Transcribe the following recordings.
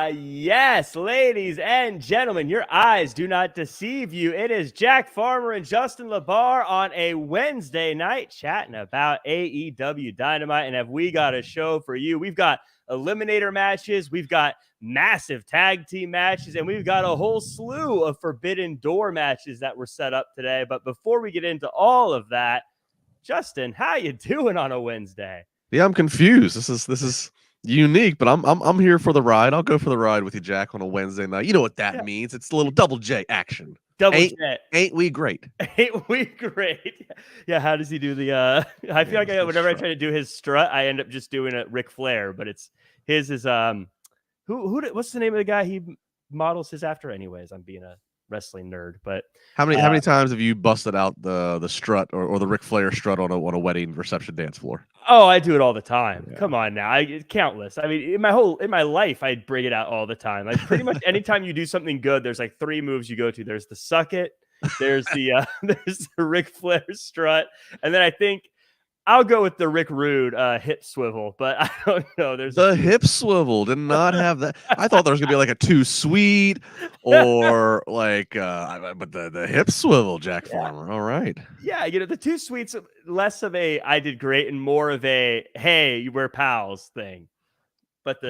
Yes, ladies and gentlemen, your eyes do not deceive you. It is Jack Farmer and Justin LaBar on a Wednesday night chatting about AEW Dynamite. And have we got a show for you? We've got eliminator matches, we've got massive tag team matches, and we've got a whole slew of forbidden door matches that were set up today. But before we get into all of that, Justin, how you doing on a Wednesday? Yeah, I'm confused. This is unique, but I'm here for the ride. I'll go for the ride with you, Jack, on a Wednesday night. You know what that means? It's a little double J action. Double J. Ain't we great? Ain't we great? Yeah. How does he do the? I feel like whenever I try to do his strut, I end up just doing a Ric Flair. But his is what's the name of the guy he models his after? Anyways, I'm being a wrestling nerd, but how many times have you busted out the strut or the Ric Flair strut on a wedding reception dance floor? Oh, I do it all the time. Yeah. Come on now, countless. I mean, in my life, I bring it out all the time. Like pretty much anytime you do something good, there's like 3 moves you go to. There's the suck it, there's the there's the Ric Flair strut, and then I think I'll go with the Rick Rude hip swivel, but I don't know. There's the hip swivel. Did not have that. I thought there was gonna be like a too sweet or like but the hip swivel, Jack Farmer. All right. Yeah, the too sweet's less of a I did great and more of a hey, we're pals thing. But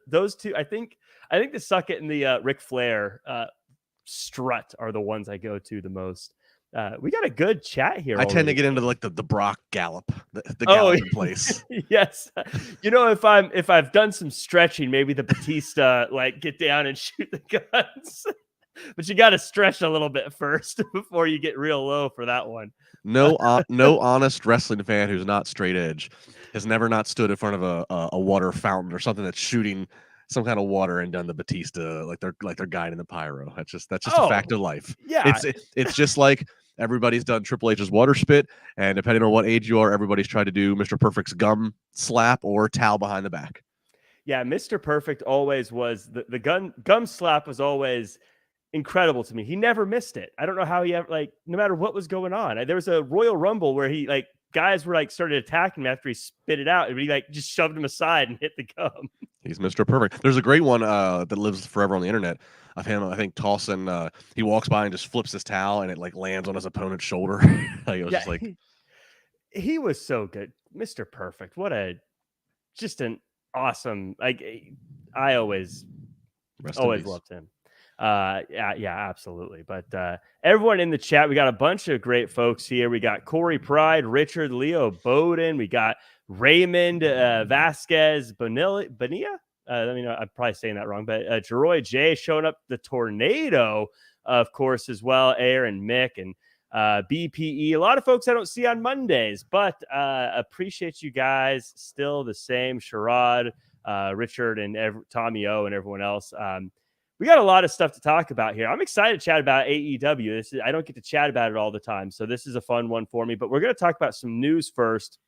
those two, I think the suck it and the Ric Flair strut are the ones I go to the most. We got a good chat here. I tend to get into like the Brock gallop, the gallop in place. Yes, if I've done some stretching, maybe the Batista like get down and shoot the guns. But you got to stretch a little bit first before you get real low for that one. No honest wrestling fan who's not straight edge has never not stood in front of a water fountain or something that's shooting some kind of water and done the Batista like they're guiding the pyro. That's just a fact of life. Yeah, it's just like everybody's done Triple H's water spit, and depending on what age you are, everybody's tried to do Mr. Perfect's gum slap or towel behind the back. Yeah, Mr. Perfect always was the gum slap was always incredible to me. He never missed it. I don't know how he ever no matter what was going on. There was a Royal Rumble where he guys were started attacking him after he spit it out, and he just shoved him aside and hit the gum. He's Mr. Perfect. There's a great one that lives forever on the internet of him. I think tossing. He walks by and just flips his towel, and it lands on his opponent's shoulder. He was so good, Mr. Perfect. Just an awesome. I always loved him. Yeah, absolutely. But everyone in the chat, we got a bunch of great folks here. We got Corey Pride, Richard, Leo Bowden. We got Raymond Vasquez Bonilla. I'm probably saying that wrong, but Jeroy J showing up, the Tornado, of course, as well. Aaron, Mick, and BPE. A lot of folks I don't see on Mondays, but appreciate you guys. Still the same. Sherrod, Richard, and Tommy O, and everyone else. We got a lot of stuff to talk about here. I'm excited to chat about AEW. I don't get to chat about it all the time, so this is a fun one for me. But we're going to talk about some news first.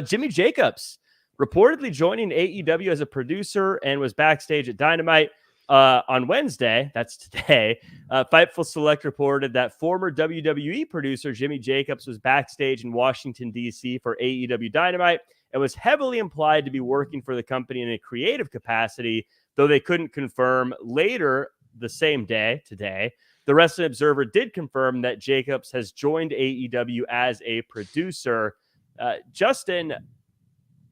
Jimmy Jacobs reportedly joining AEW as a producer and was backstage at Dynamite on Wednesday. That's today. Fightful Select reported that former WWE producer Jimmy Jacobs was backstage in Washington, D.C. for AEW Dynamite and was heavily implied to be working for the company in a creative capacity, though they couldn't confirm. Later the same day, today, the Wrestling Observer did confirm that Jacobs has joined AEW as a producer. Justin,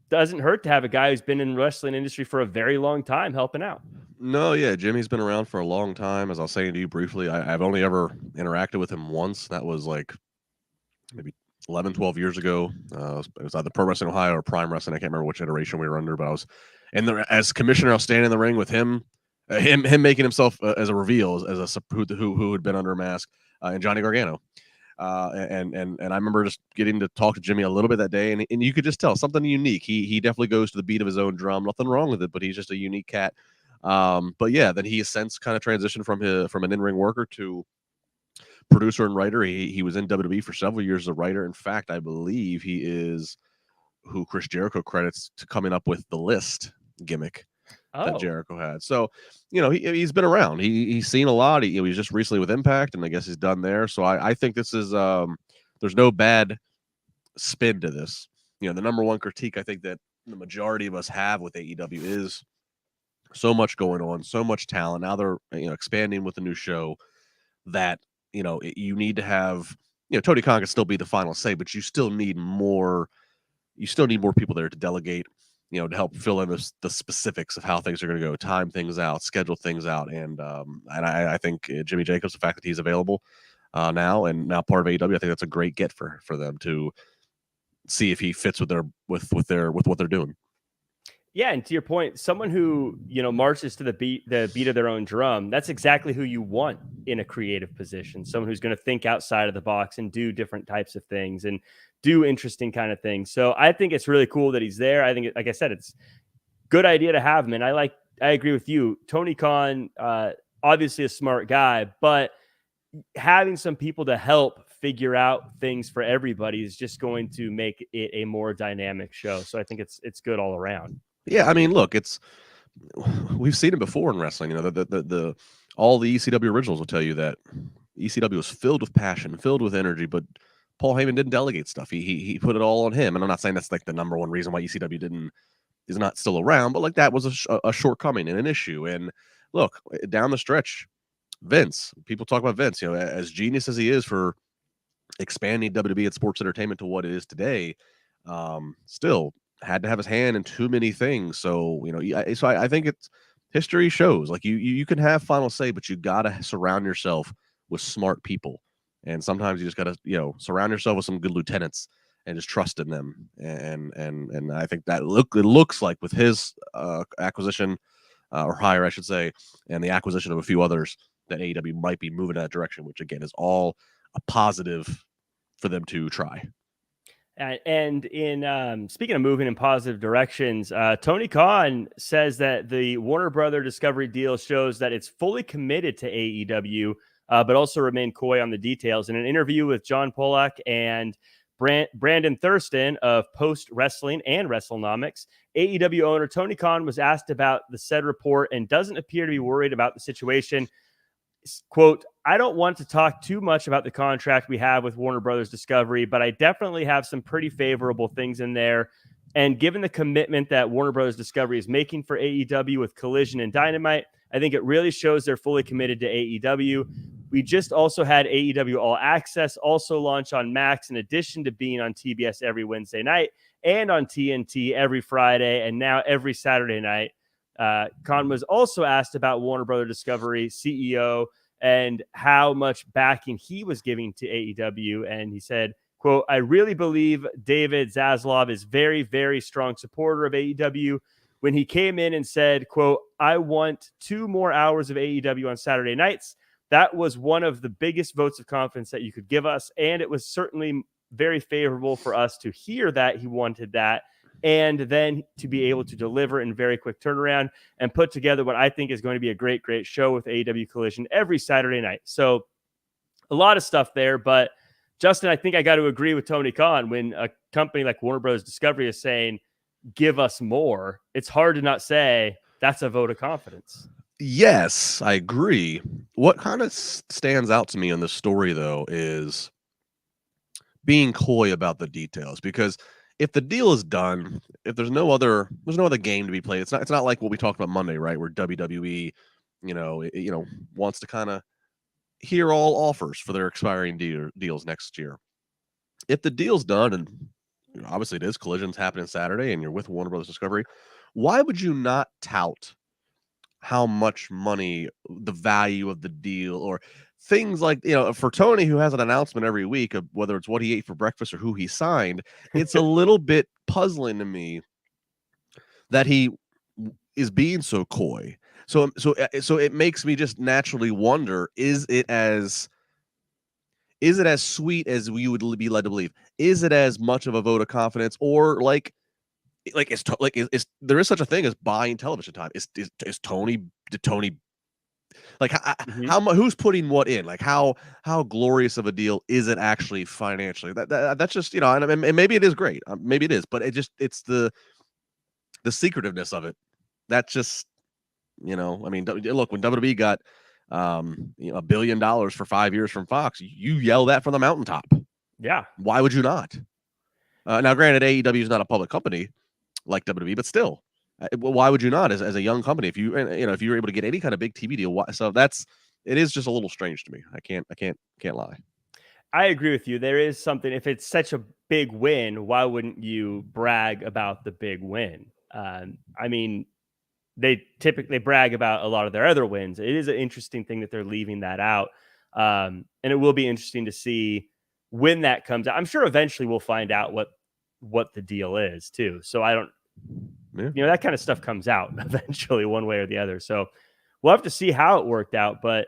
doesn't hurt to have a guy who's been in the wrestling industry for a very long time helping out. No, yeah, Jimmy's been around for a long time. As I was saying to you briefly, I've only ever interacted with him once. That was maybe 11, 12 years ago. It was either Pro Wrestling Ohio or Prime Wrestling. I can't remember which iteration we were under, but I was as commissioner. I was standing in the ring with him making himself as a reveal as who had been under a mask, and Johnny Gargano. And I remember just getting to talk to Jimmy a little bit that day, and you could just tell something unique. He definitely goes to the beat of his own drum. Nothing wrong with it, but he's just a unique cat. But yeah, then he has since kind of transitioned from an in-ring worker to producer and writer. He was in WWE for several years as a writer. In fact, I believe he is who Chris Jericho credits to coming up with the list gimmick that Jericho had. So, he's been around. He's seen a lot. He was just recently with Impact, and I guess he's done there. So I think this is there's no bad spin to this. The number one critique I think that the majority of us have with AEW is so much going on, so much talent. Now they're expanding with a new show that you need to have. Tony Khan can still be the final say, but you still need more. You still need more people there to delegate, to help fill in the specifics of how things are going to go, time things out, schedule things out, and I think Jimmy Jacobs, the fact that he's available now and now part of AEW, I think that's a great get for them to see if he fits with what they're doing. Yeah, and to your point, someone who marches to the beat of their own drum, that's exactly who you want in a creative position. Someone who's going to think outside of the box and do different types of things and do interesting kind of things. So I think it's really cool that he's there. I think, like I said, it's a good idea to have him. And I agree with you. Tony Khan, obviously a smart guy, but having some people to help figure out things for everybody is just going to make it a more dynamic show. So I think it's good all around. Yeah, I mean, look, we've seen it before in wrestling. The all the ECW originals will tell you that ECW was filled with passion, filled with energy, but Paul Heyman didn't delegate stuff. He put it all on him. And I'm not saying that's like the number one reason why ECW is not still around, but like that was a shortcoming and an issue. And look, down the stretch, Vince, people talk about Vince, as genius as he is for expanding WWE and sports entertainment to what it is today, still had to have his hand in too many things. So, I think it's history shows like you can have final say, but you got to surround yourself with smart people. And sometimes you just got to, surround yourself with some good lieutenants and just trust in them. And I think that it looks like with his acquisition or hire, I should say, and the acquisition of a few others, that AEW might be moving in that direction, which again is all a positive for them to try. And in speaking of moving in positive directions, Tony Khan says that the Warner Brother Discovery deal shows that it's fully committed to AEW, but also remain coy on the details. In an interview with John Pollock and Brandon Thurston of Post Wrestling and WrestleNomics, AEW owner Tony Khan was asked about the said report and doesn't appear to be worried about the situation. Quote, I don't want to talk too much about the contract we have with Warner Brothers Discovery, but I definitely have some pretty favorable things in there. And given the commitment that Warner Brothers Discovery is making for AEW with Collision and Dynamite, I think it really shows they're fully committed to AEW. We just also had AEW All Access also launch on Max, in addition to being on TBS every Wednesday night and on TNT every Friday and now every Saturday night. Khan was also asked about Warner Brother Discovery CEO and how much backing he was giving to AEW. And he said, quote, I really believe David Zaslav is very, very strong supporter of AEW. When he came in and said, quote, I want 2 more hours of AEW on Saturday nights, that was one of the biggest votes of confidence that you could give us. And it was certainly very favorable for us to hear that he wanted that, and then to be able to deliver in very quick turnaround and put together what I think is going to be a great, great show with AEW Collision every Saturday night. So a lot of stuff there, but Justin, I think I got to agree with Tony Khan. When a company like Warner Bros. Discovery is saying, give us more, it's hard to not say that's a vote of confidence. Yes, I agree. What kind of stands out to me in this story, though, is being coy about the details, because if the deal is done, if there's no other game to be played, it's not like what we talked about Monday, right? Where WWE, wants to kind of hear all offers for their expiring deals next year. If the deal's done, and obviously it is, Collision's happening Saturday, and you're with Warner Brothers Discovery, why would you not tout how much money, the value of the deal, or things like, for Tony, who has an announcement every week of whether it's what he ate for breakfast or who he signed, it's a little bit puzzling to me that he is being so coy. So it makes me just naturally wonder, is it as sweet as we would be led to believe? Is it as much of a vote of confidence, or there is such a thing as buying television time? Did Tony like how who's putting what in? Like how glorious of a deal is it actually financially? That's just, and maybe it is great, maybe it is, but it's the secretiveness of it. That's just, I mean, look, when WWE got $1 billion for 5 years from Fox, you yell that from the mountaintop. Yeah, why would you not? Now, granted, AEW is not a public company, like WWE, but still, why would you not as a young company if you if you're able to get any kind of big TV deal? So it is just a little strange to me. I can't lie. I agree with you. There is something, if it's such a big win, why wouldn't you brag about the big win? I mean, they typically brag about a lot of their other wins. It is an interesting thing that they're leaving that out. And it will be interesting to see when that comes out. I'm sure eventually we'll find out what the deal is too. So I don't, that kind of stuff comes out eventually one way or the other. So we'll have to see how it worked out. But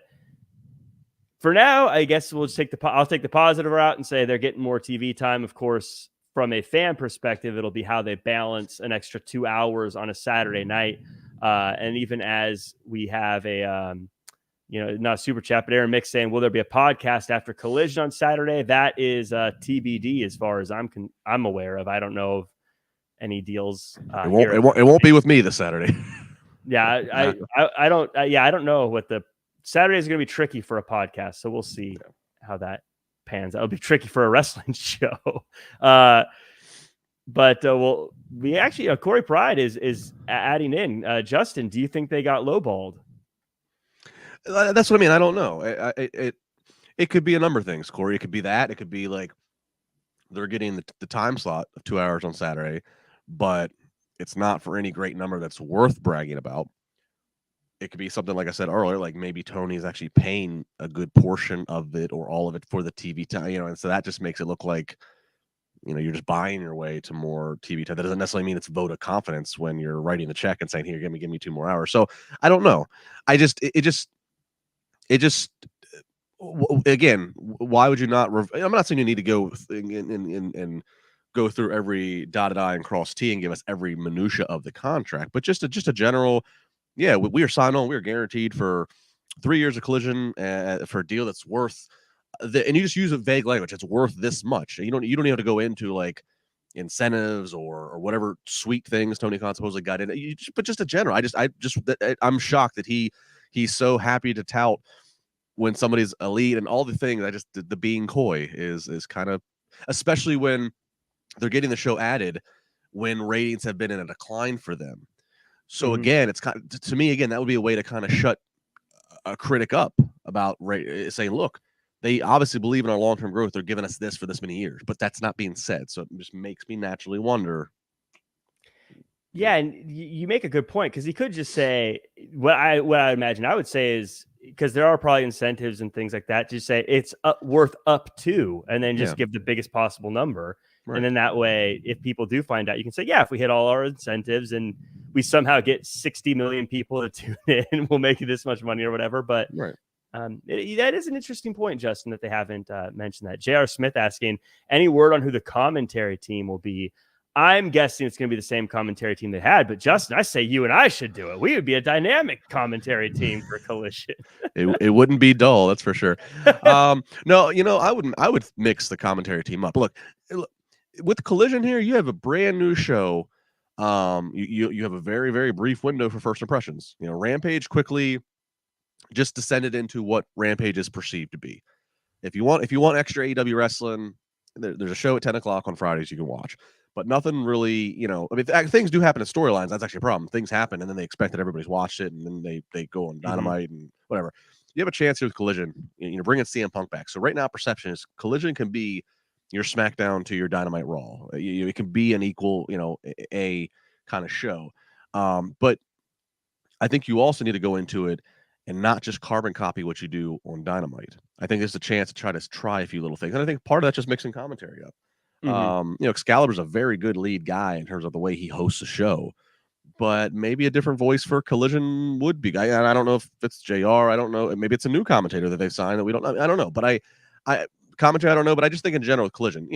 for now, I guess we'll just I'll take the positive route and say they're getting more TV time. Of course, from a fan perspective, it'll be how they balance an extra 2 hours on a Saturday night. And even as we have not a super chat, but Aaron Mick saying, will there be a podcast after Collision on Saturday? That is TBD as far as I'm aware of. I don't know of any deals. It won't be with me this Saturday. Yeah, I don't know what the Saturday is going to be tricky for a podcast, so we'll see how that pans out. It'll be tricky for a wrestling show. But we actually Corey Pride is adding in. Justin, do you think they got lowballed? That's what I mean. I don't know. It could be a number of things, Corey. It could be that. It could be like they're getting the time slot of 2 hours on Saturday, but it's not for any great number that's worth bragging about. It could be something like I said earlier, like maybe Tony is actually paying a good portion of it or all of it for the TV time, and so that just makes it look like, you're just buying your way to more TV time. That doesn't necessarily mean it's a vote of confidence when you're writing the check and saying, here, give me 2 more hours. So I don't know. Again, why would you not? I'm not saying you need to go and go through every dotted I and cross T and give us every minutia of the contract, but just a general. Yeah, we are signed on. We are guaranteed for 3 years of Collision for a deal that's worth, and you just use a vague language. It's worth this much. You don't even have to go into like incentives or whatever sweet things Tony Khan supposedly got in. But just a general. I'm shocked that he's so happy to tout when somebody's elite and all the things. The being coy is kind of, especially when they're getting the show added when ratings have been in a decline for them. So again, it's kind of, to me, again, that would be a way to kind of shut a critic up about saying, look, they obviously believe in our long-term growth. They're giving us this for this many years, but that's not being said. So it just makes me naturally wonder. Yeah, and you make a good point, because he could just say what I imagine I would say is, because there are probably incentives and things like that, just say it's worth up to, and then just give the biggest possible number. Right. And then that way, if people do find out, you can say, yeah, if we hit all our incentives and we somehow get 60 million people to tune in, we'll make you this much money or whatever. But that is an interesting point, Justin, that they haven't mentioned that. J.R. Smith asking, any word on who the commentary team will be? I'm guessing it's going to be the same commentary team they had. But Justin, I say you and I should do it. We would be a dynamic commentary team for Collision. It wouldn't be dull, that's for sure. No, I would mix the commentary team up. Look, with Collision here, you have a brand new show. You have a very, very brief window for first impressions. Rampage quickly just descended into what Rampage is perceived to be. If you want extra AEW wrestling, there's a show at 10 o'clock on Fridays you can watch. But nothing really, things do happen in storylines. That's actually a problem. Things happen, and then they expect that everybody's watched it, and then they go on Dynamite and whatever. You have a chance here with Collision. Bringing CM Punk back. So right now, perception is Collision can be your SmackDown to your Dynamite Raw. It can be an equal, a kind of show. But I think you also need to go into it and not just carbon copy what you do on Dynamite. I think there's a chance to try a few little things. And I think part of that's just mixing commentary up. Excalibur's a very good lead guy in terms of the way he hosts a show, but maybe a different voice for Collision would be. I don't know if it's JR. I don't know. Maybe it's a new commentator that they've signed that we don't know. I don't know. But commentary, I don't know. But I just think in general with Collision,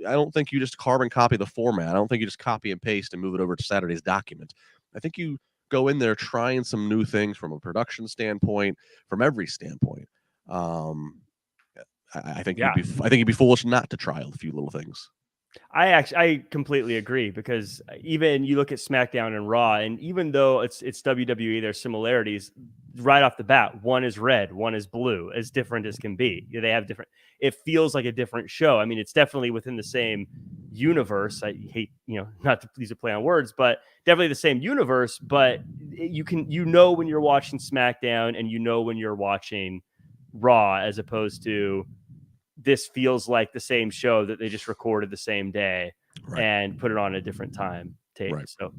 I don't think you just carbon copy the format. I don't think you just copy and paste and move it over to Saturday's document. I think you go in there trying some new things from a production standpoint, from every standpoint. I think you'd be foolish not to try a few little things. I completely agree, because even you look at SmackDown and Raw, and even though it's WWE, there's similarities. right off the bat. One is red, one is blue, as different as can be. They have different, it feels like a different show. I mean, it's definitely within the same universe. I hate, not to please a play on words, but definitely the same universe. But you can, when you're watching SmackDown and when you're watching Raw, as opposed to this feels like the same show that they just recorded the same day and put it on a different time tape. Right. So,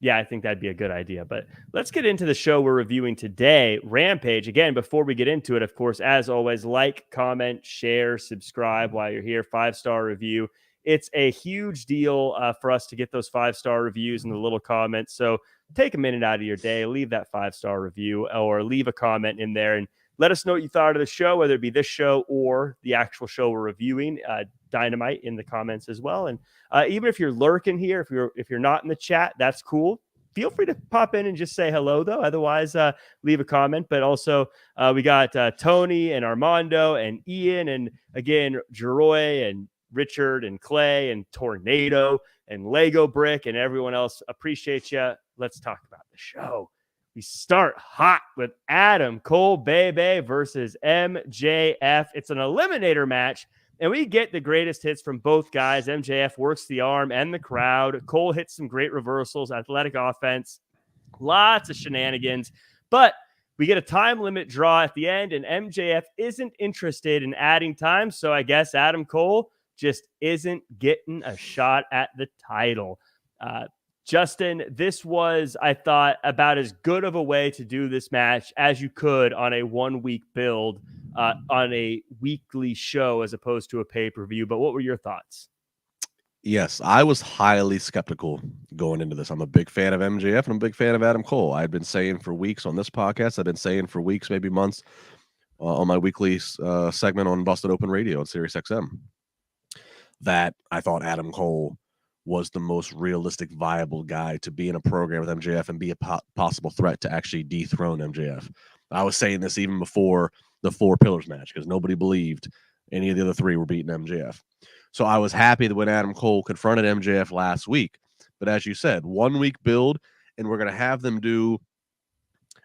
yeah, I think that'd be a good idea. But let's get into the show we're reviewing today, Rampage. Again, before we get into it, of course, as always, like, comment, share, subscribe while you're here. 5-star review. It's a huge deal for us to get those 5-star reviews and the little comments. So take a minute out of your day, leave that 5-star review or leave a comment in there and let us know what you thought of the show, whether it be this show or the actual show we're reviewing, Dynamite, in the comments as well. And even if you're lurking here, if you're not in the chat, that's cool. Feel free to pop in and just say hello, though. Otherwise, leave a comment. But also, we got Tony and Armando and Ian and, again, Jeroy and Richard and Clay and Tornado and Lego Brick and everyone else. Appreciate you. Let's talk about the show. We start hot with Adam Cole Bebe versus MJF. It's an eliminator match, and we get the greatest hits from both guys. MJF works the arm and the crowd. Cole hits some great reversals, athletic offense, lots of shenanigans. But we get a time limit draw at the end, and MJF isn't interested in adding time, so I guess Adam Cole just isn't getting a shot at the title. Justin, this was, I thought, about as good of a way to do this match as you could on a 1-week build on a weekly show as opposed to a pay-per-view. But what were your thoughts? Yes, I was highly skeptical going into this. I'm a big fan of MJF and I'm a big fan of Adam Cole. I've been saying for weeks on this podcast, I've been saying for weeks, maybe months, on my weekly segment on Busted Open Radio on Sirius XM, that I thought Adam Cole was the most realistic, viable guy to be in a program with MJF and be a possible threat to actually dethrone MJF. I was saying this even before the 4 Pillars match because nobody believed any of the other 3 were beating MJF. So I was happy that when Adam Cole confronted MJF last week. But as you said, 1-week build, and we're going to have them do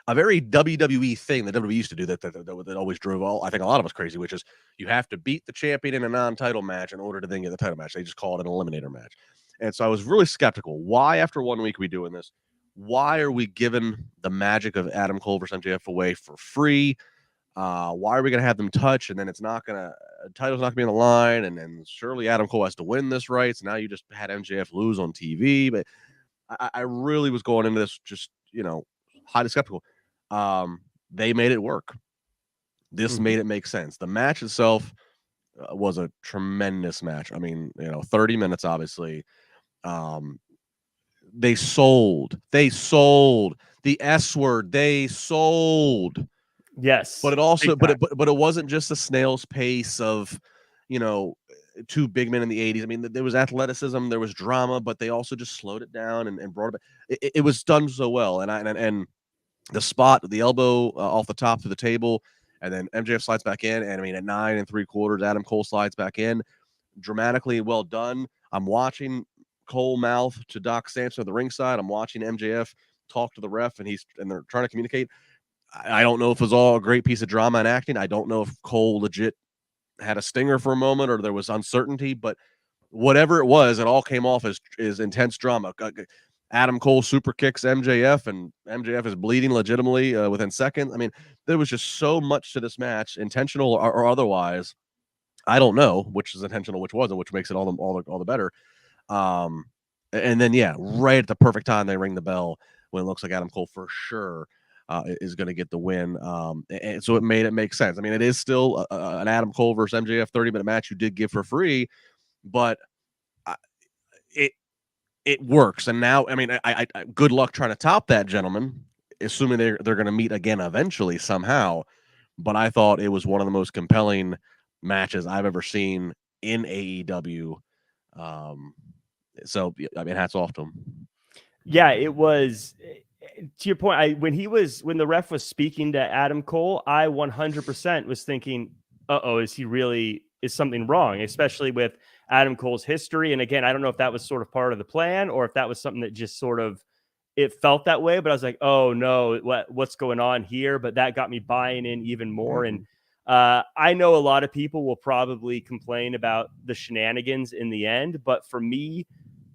a very WWE thing that WWE used to do that always drove I think a lot of us crazy, which is you have to beat the champion in a non-title match in order to then get the title match. They just call it an eliminator match. And so I was really skeptical. Why, after 1 week, are we doing this? Why are we giving the magic of Adam Cole versus MJF away for free? Why are we going to have them touch? And then it's not going to, title's not going to be on the line. And then surely Adam Cole has to win this, right? So now you just had MJF lose on TV. But I really was going into this just, highly skeptical. They made it work. This made it make sense. The match itself was a tremendous match. I mean, 30 minutes, obviously. They sold the S word. They sold. Yes. But it also, but it wasn't just a snail's pace of, 2 big men in the 80s. I mean, there was athleticism, there was drama, but they also just slowed it down and brought it back. It was done so well. And the spot, the elbow off the top to the table, and then MJF slides back in. And I mean, at 9 3/4, Adam Cole slides back in. Dramatically well done. I'm watching Cole mouth to Doc Sampson at the ringside. I'm watching MJF talk to the ref, and they're trying to communicate. I don't know if it was all a great piece of drama and acting. I don't know if Cole legit had a stinger for a moment or there was uncertainty, but whatever it was, it all came off as intense drama. Adam Cole super kicks MJF, and MJF is bleeding legitimately within seconds. I mean, there was just so much to this match, intentional or otherwise. I don't know which is intentional, which wasn't, which makes it all the better. And then, right at the perfect time, they ring the bell when it looks like Adam Cole for sure is going to get the win. And so it made it make sense. I mean, it is still an Adam Cole versus MJF 30-minute match you did give for free, but it works. And now, I mean, I good luck trying to top that, gentlemen, assuming they're going to meet again eventually somehow. But I thought it was one of the most compelling matches I've ever seen in AEW. So, I mean, hats off to him. Yeah, it was, to your point, when the ref was speaking to Adam Cole, I 100% was thinking, is something wrong, especially with Adam Cole's history. And again, I don't know if that was sort of part of the plan or if that was something that just sort of it felt that way, but I was like, oh no, what's going on here? But that got me buying in even more. And I know a lot of people will probably complain about the shenanigans in the end, but for me,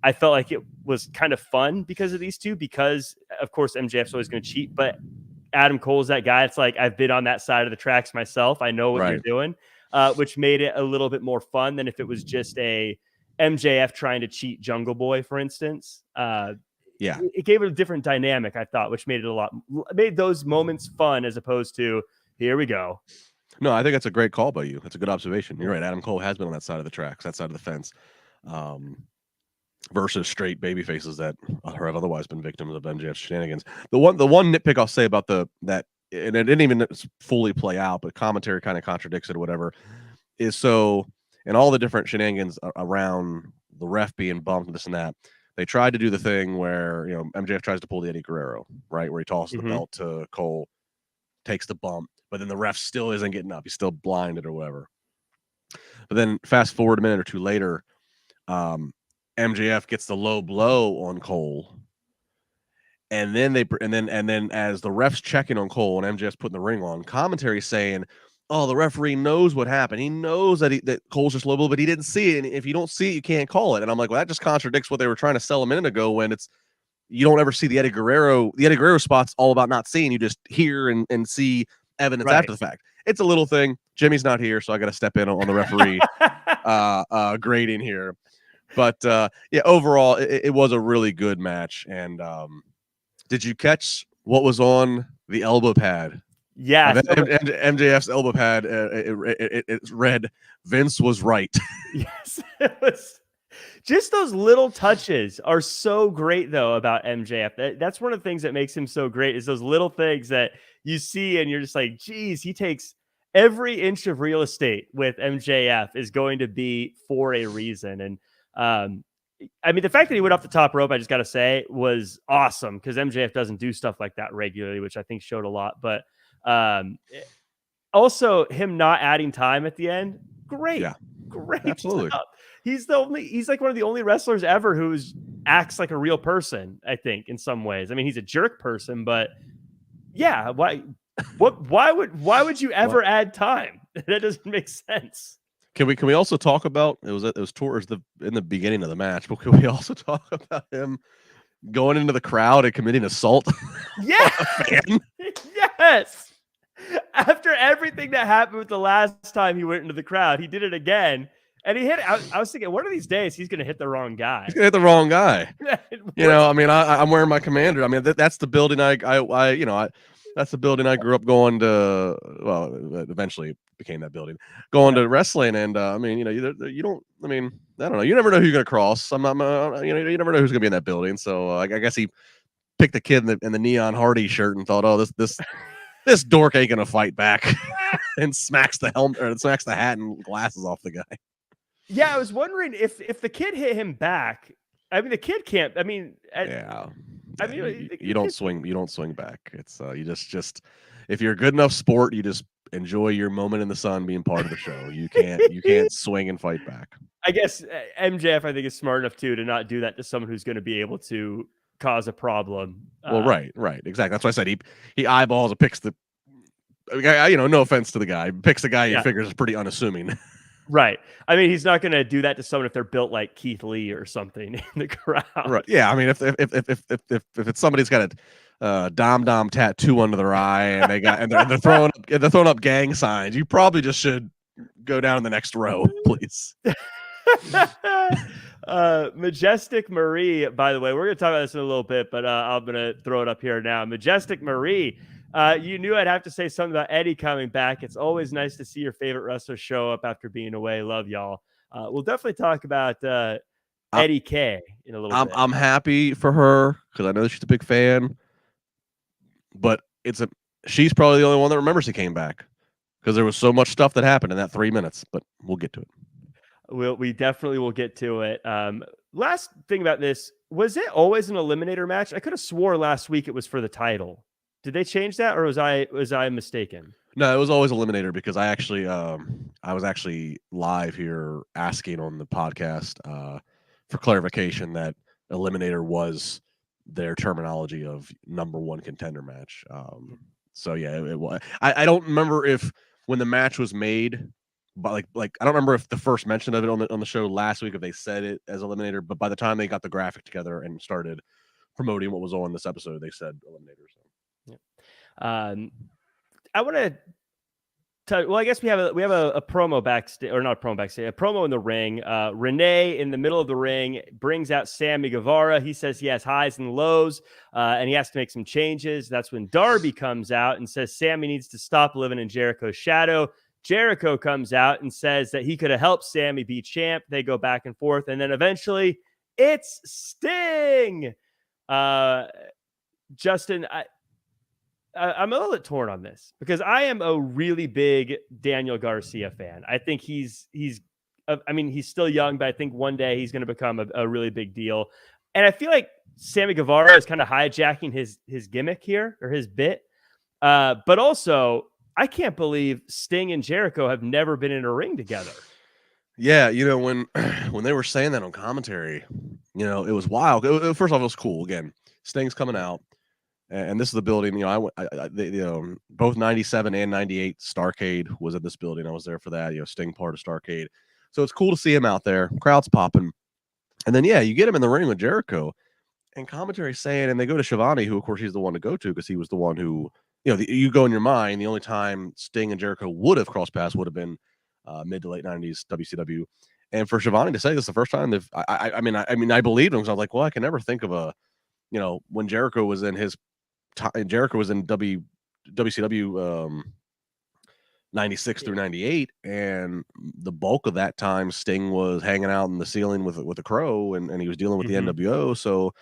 I felt like it was kind of fun because of these two, because of course MJF's always going to cheat, but Adam Cole's that guy. It's like, I've been on that side of the tracks myself. I know what you're doing, which made it a little bit more fun than if it was just a MJF trying to cheat Jungle Boy, for instance. It gave it a different dynamic, I thought, which made those moments fun as opposed to, here we go. No, I think that's a great call by you. That's a good observation. You're right. Adam Cole has been on that side of the tracks, that side of the fence, versus straight baby faces that have otherwise been victims of MJF's shenanigans. The one nitpick I'll say about that, and it didn't even fully play out, but commentary kind of contradicts it or whatever, is so, and all the different shenanigans around the ref being bumped and this and that, they tried to do the thing where, MJF tries to pull the Eddie Guerrero, right, where he tosses the belt to Cole, takes the bump, but then the ref still isn't getting up. He's still blinded or whatever. But then fast forward a minute or two later, MJF gets the low blow on Cole, and then as the ref's checking on Cole and MJF's putting the ring on, commentary saying, "Oh, the referee knows what happened. He knows that Cole's just low blow, but he didn't see it. And if you don't see it, you can't call it." And I'm like, well, that just contradicts what they were trying to sell a minute ago. When you don't ever see the Eddie Guerrero. The Eddie Guerrero spot's all about not seeing. You just hear and see evidence after the fact. It's a little thing. Jimmy's not here, so I got to step in on the referee grading here. But overall, it was a really good match. And did you catch what was on the elbow pad? Yeah, MJF's elbow pad. It read, "Vince was right." Yes, it was. Just those little touches are so great, though, about MJF. That's one of the things that makes him so great, is those little things that you see and you're just like, geez, he takes every inch of real estate with MJF is going to be for a reason. And I mean, the fact that he went off the top rope, I just got to say, was awesome, because MJF doesn't do stuff like that regularly, which I think showed a lot. But also him not adding time at the end, great absolutely stuff. He's like one of the only wrestlers ever who acts like a real person, I think, in some ways. I mean, he's a jerk person, but yeah, why would you ever add time? That doesn't make sense. Can we also talk about, it was towards in the beginning of the match, but can we also talk about him going into the crowd and committing assault? Yeah. Yes. After everything that happened with the last time he went into the crowd, he did it again. And he hit it. I was thinking, one of these days he's going to hit the wrong guy. He's going to hit the wrong guy. I mean, I'm wearing my Commander. I mean, that's the building that's the building I grew up going to. Well, eventually became that building, going to wrestling. And I mean, you don't. I mean, I don't know. You never know who you're going to cross. You never know who's going to be in that building. So I guess he picked the kid in the Neon Hardy shirt and thought, oh, this dork ain't going to fight back, and smacks the helmet or smacks the hat and glasses off the guy. Yeah, I was wondering if the kid hit him back. I mean, the kid can't. I mean, I mean, you don't swing. You don't swing back. It's you just if you're a good enough sport, you just enjoy your moment in the sun, being part of the show. You can't swing and fight back. I guess MJF, I think, is smart enough to not do that to someone who's going to be able to cause a problem. Well, right, exactly. That's why I said he eyeballs and picks the guy. No offense to the guy, picks the guy he figures is pretty unassuming. Right. I mean, he's not going to do that to someone if they're built like Keith Lee or something in the crowd. Right. Yeah. I mean, if it's somebody's got a dom tattoo under their eye and they're throwing up gang signs, you probably just should go down in the next row, please. Majestic Marie, by the way, we're going to talk about this in a little bit, but I'm going to throw it up here now. Majestic Marie. You knew I'd have to say something about Eddie coming back. It's always nice to see your favorite wrestler show up after being away. Love y'all. We'll definitely talk about Eddie K in a little bit. I'm happy for her because I know she's a big fan, but she's probably the only one that remembers he came back because there was so much stuff that happened in that 3 minutes. But we'll get to it. We definitely will get to it. Last thing about this, was it always an eliminator match? I could have swore last week it was for the title. Did they change that, or was I mistaken? No, it was always eliminator because I actually I was actually live here asking on the podcast for clarification that eliminator was their terminology of number one contender match. So yeah, it was. I don't remember if when the match was made, but like I don't remember if the first mention of it on the show last week if they said it as Eliminator, but by the time they got the graphic together and started promoting what was on this episode, they said Eliminator. So. Yeah. I want to. Well, I guess we have a promo backstage, or not a promo backstage, a promo in the ring. Renee in the middle of the ring brings out Sammy Guevara. He says he has highs and lows, and he has to make some changes. That's when Darby comes out and says Sammy needs to stop living in Jericho's shadow. Jericho comes out and says that he could have helped Sammy be champ. They go back and forth, and then eventually it's Sting. Justin, I'm a little bit torn on this because I am a really big Daniel Garcia fan. I think he's still young, but I think one day he's going to become a really big deal. And I feel like Sammy Guevara is kind of hijacking his gimmick here, or his bit. But also, I can't believe Sting and Jericho have never been in a ring together. Yeah, when they were saying that on commentary, it was wild. First off, it was cool. Again, Sting's coming out. And this is the building, both 97 and 98 Starrcade was at this building. I was there for that, Sting part of Starrcade. So it's cool to see him out there. Crowd's popping. And then, you get him in the ring with Jericho. And commentary saying, and they go to Shivani, who, of course, he's the one to go to because he was the one who, you go in your mind, the only time Sting and Jericho would have crossed paths would have been mid to late 90s WCW. And for Shivani to say this the first time, I believed him because I was like, well, I can never think of when Jericho was in his Jericho was in WCW 96 through 98, and the bulk of that time Sting was hanging out in the ceiling with a crow, and he was dealing with the NWO. So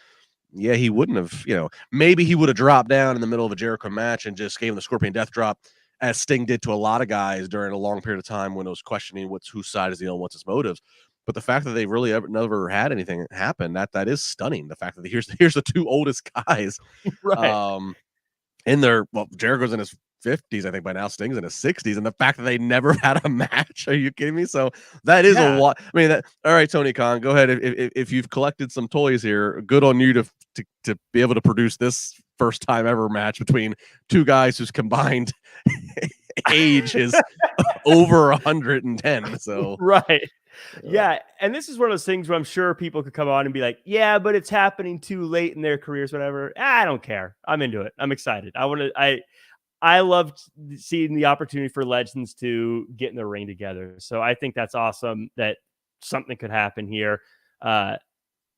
yeah, he wouldn't have, maybe he would have dropped down in the middle of a Jericho match and just gave him the Scorpion Death Drop, as Sting did to a lot of guys during a long period of time when it was questioning whose side is the what's his motives. But the fact that they really never had anything happen, that is stunning. The fact that here's the two oldest guys, right? Jericho's in his 50s, I think by now. Sting's in his 60s, and the fact that they never had a match, are you kidding me? So that is a lot. I mean, all right, Tony Khan, go ahead. If you've collected some toys here, good on you to be able to produce this first time ever match between two guys whose combined age is over 110. So right. Yeah. And this is one of those things where I'm sure people could come on and be like, yeah, but it's happening too late in their careers, whatever. I don't care. I'm into it. I'm excited. I love seeing the opportunity for legends to get in the ring together. So I think that's awesome that something could happen here.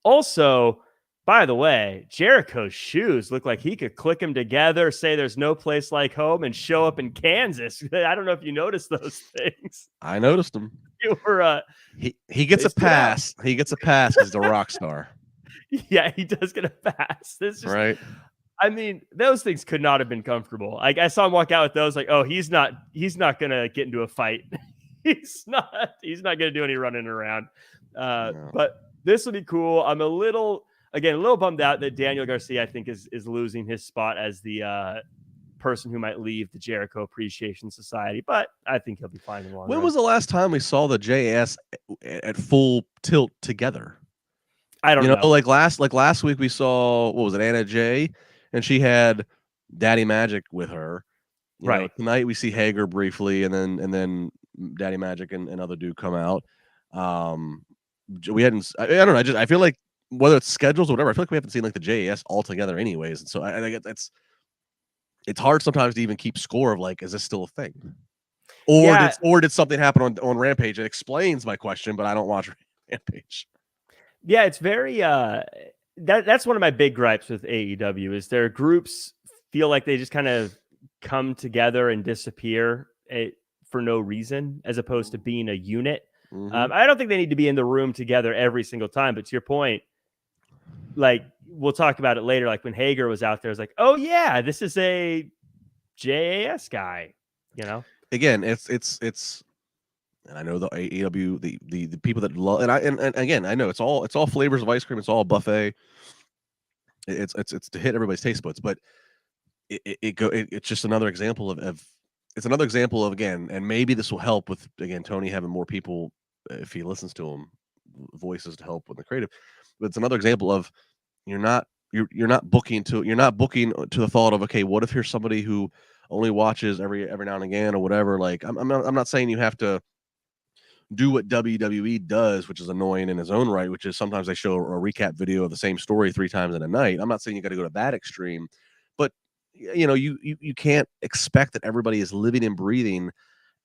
Also, by the way, Jericho's shoes look like he could click them together, say there's no place like home, and show up in Kansas. I don't know if you noticed those things. I noticed them. You were he gets a pass. He gets a pass because he's a rock star. Yeah, he does get a pass. This is right. I mean, those things could not have been comfortable. I saw him walk out with those, like, oh, he's not gonna get into a fight. he's not gonna do any running around. No. But this will be cool. I'm a little bummed out that Daniel Garcia, I think, is losing his spot as the person who might leave the Jericho Appreciation Society, but I think he'll be fine in the long run. When was the last time we saw the JAS at full tilt together? I don't know. Like last week we saw, what was it, Anna Jay, and she had Daddy Magic with her. Right. Tonight we see Hager briefly, and then Daddy Magic and other dude come out. We hadn't. I don't know. I feel like whether it's schedules or whatever, I feel like we haven't seen like the JAS all together anyways. And so I think it's hard sometimes to even keep score of like, is this still a thing? Or did something happen on Rampage? It explains my question, but I don't watch Rampage. Yeah, it's very that's one of my big gripes with AEW is their groups feel like they just kind of come together and disappear for no reason, as opposed to being a unit. I don't think they need to be in the room together every single time, but to your point, like we'll talk about it later. Like when Hager was out there, it's like, oh yeah, this is a JAS guy. Again, it's, and I know the AEW, the people that love, and again, I know it's all flavors of ice cream. It's all buffet. It's to hit everybody's taste buds, but it's just another example of it's another example of, again, and maybe this will help with, again, Tony having more people, if he listens to them, voices to help with the creative. But it's another example of you're not you're not booking to the thought of, okay, what if here's somebody who only watches every now and again or whatever. Like I'm not saying you have to do what WWE does, which is annoying in its own right, which is sometimes they show a recap video of the same story 3 times in a night. I'm not saying you got to go to that extreme, but you can't expect that everybody is living and breathing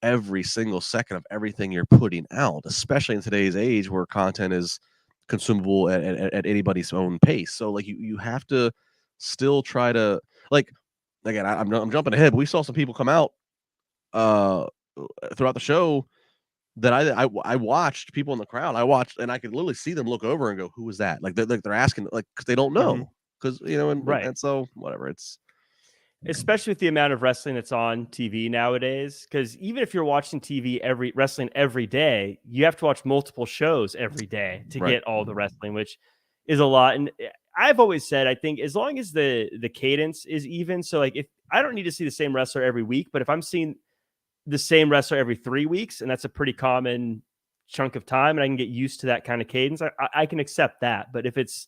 every single second of everything you're putting out, especially in today's age where content is consumable at anybody's own pace. So like you have to still try to, like, again, I'm jumping ahead, but we saw some people come out throughout the show that I watched, people in the crowd. I watched, and I could literally see them look over and go, "Who was that?" Like they're asking, like, because they don't know, because and so whatever. It's especially with the amount of wrestling that's on TV nowadays. Because even if you're watching wrestling every day, you have to watch multiple shows every day to get all the wrestling, which is a lot. And I've always said, I think as long as the cadence is even, so like if I don't need to see the same wrestler every week, but if I'm seeing the same wrestler every 3 weeks, and that's a pretty common chunk of time, and I can get used to that kind of cadence, I can accept that. But if it's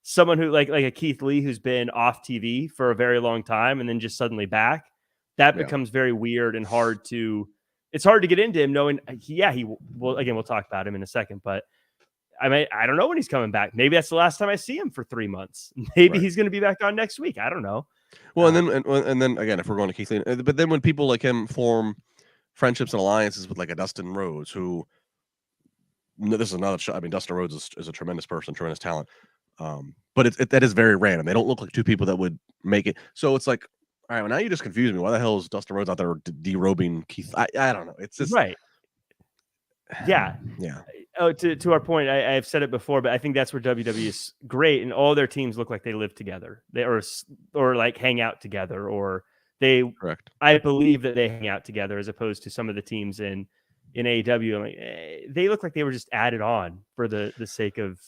someone who like a Keith Lee who's been off TV for a very long time and then just suddenly back, that becomes very weird and it's hard to get into him knowing he will, again, we'll talk about him in a second, but I don't know when he's coming back. Maybe that's the last time I see him for 3 months. Maybe he's going to be back on next week. I don't know. Well, and then again, if we're going to Keith Lee, but then when people like him form friendships and alliances with like a Dustin Rhodes, who, this is another show. I mean, Dustin Rhodes is a tremendous person, tremendous talent. But that is very random. They don't look like two people that would make it. So it's like, all right, well, now you just confused me. Why the hell is Dustin Rhodes out there derobing Keith? I don't know. It's just right. Yeah. Yeah. Oh, to our point, I've said it before, but I think that's where WWE is great, and all their teams look like they live together. They or like hang out together, or they. Correct. I believe that they hang out together as opposed to some of the teams in AEW. Like, they look like they were just added on for the sake of.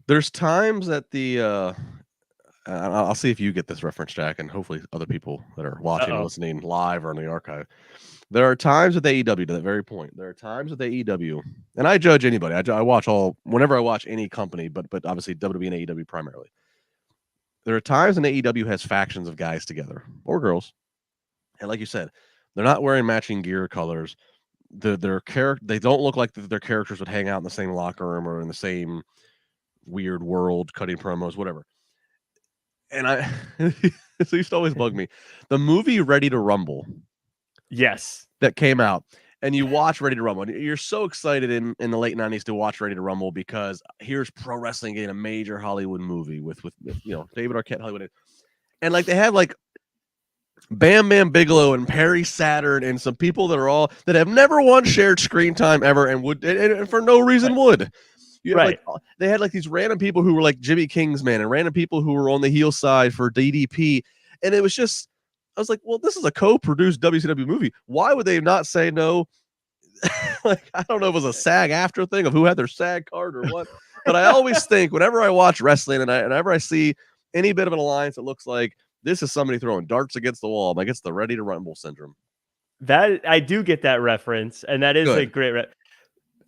There's times that I'll see if you get this reference, Jack, and hopefully other people that are watching and listening live or in the archive. There are times with AEW, to that very point. There are times with AEW, and I judge anybody. I watch whenever I watch any company, but obviously WWE and AEW primarily. There are times when AEW has factions of guys together or girls, and like you said, they're not wearing matching gear colors. They don't look like their characters would hang out in the same locker room or in the same weird world, cutting promos, whatever. And it used to always bug me. The movie Ready to Rumble. Yes. That came out, and you watch Ready to Rumble. And you're so excited in the late 90s to watch Ready to Rumble because here's pro wrestling getting a major Hollywood movie with David Arquette, Hollywood. And like they have like Bam Bam Bigelow and Perry Saturn and some people that have never once shared screen time ever and would and for no reason would. They had like these random people who were like Jimmy Kingsman and random people who were on the heel side for DDP. And it was just, I was like, well, this is a co-produced WCW movie. Why would they not say no? Like, I don't know if it was a SAG after thing of who had their SAG card or what. But I always think whenever I watch wrestling and whenever I see any bit of an alliance that looks like this is somebody throwing darts against the wall, like it's the Ready to Rumble syndrome. That I do get that reference, and that is a great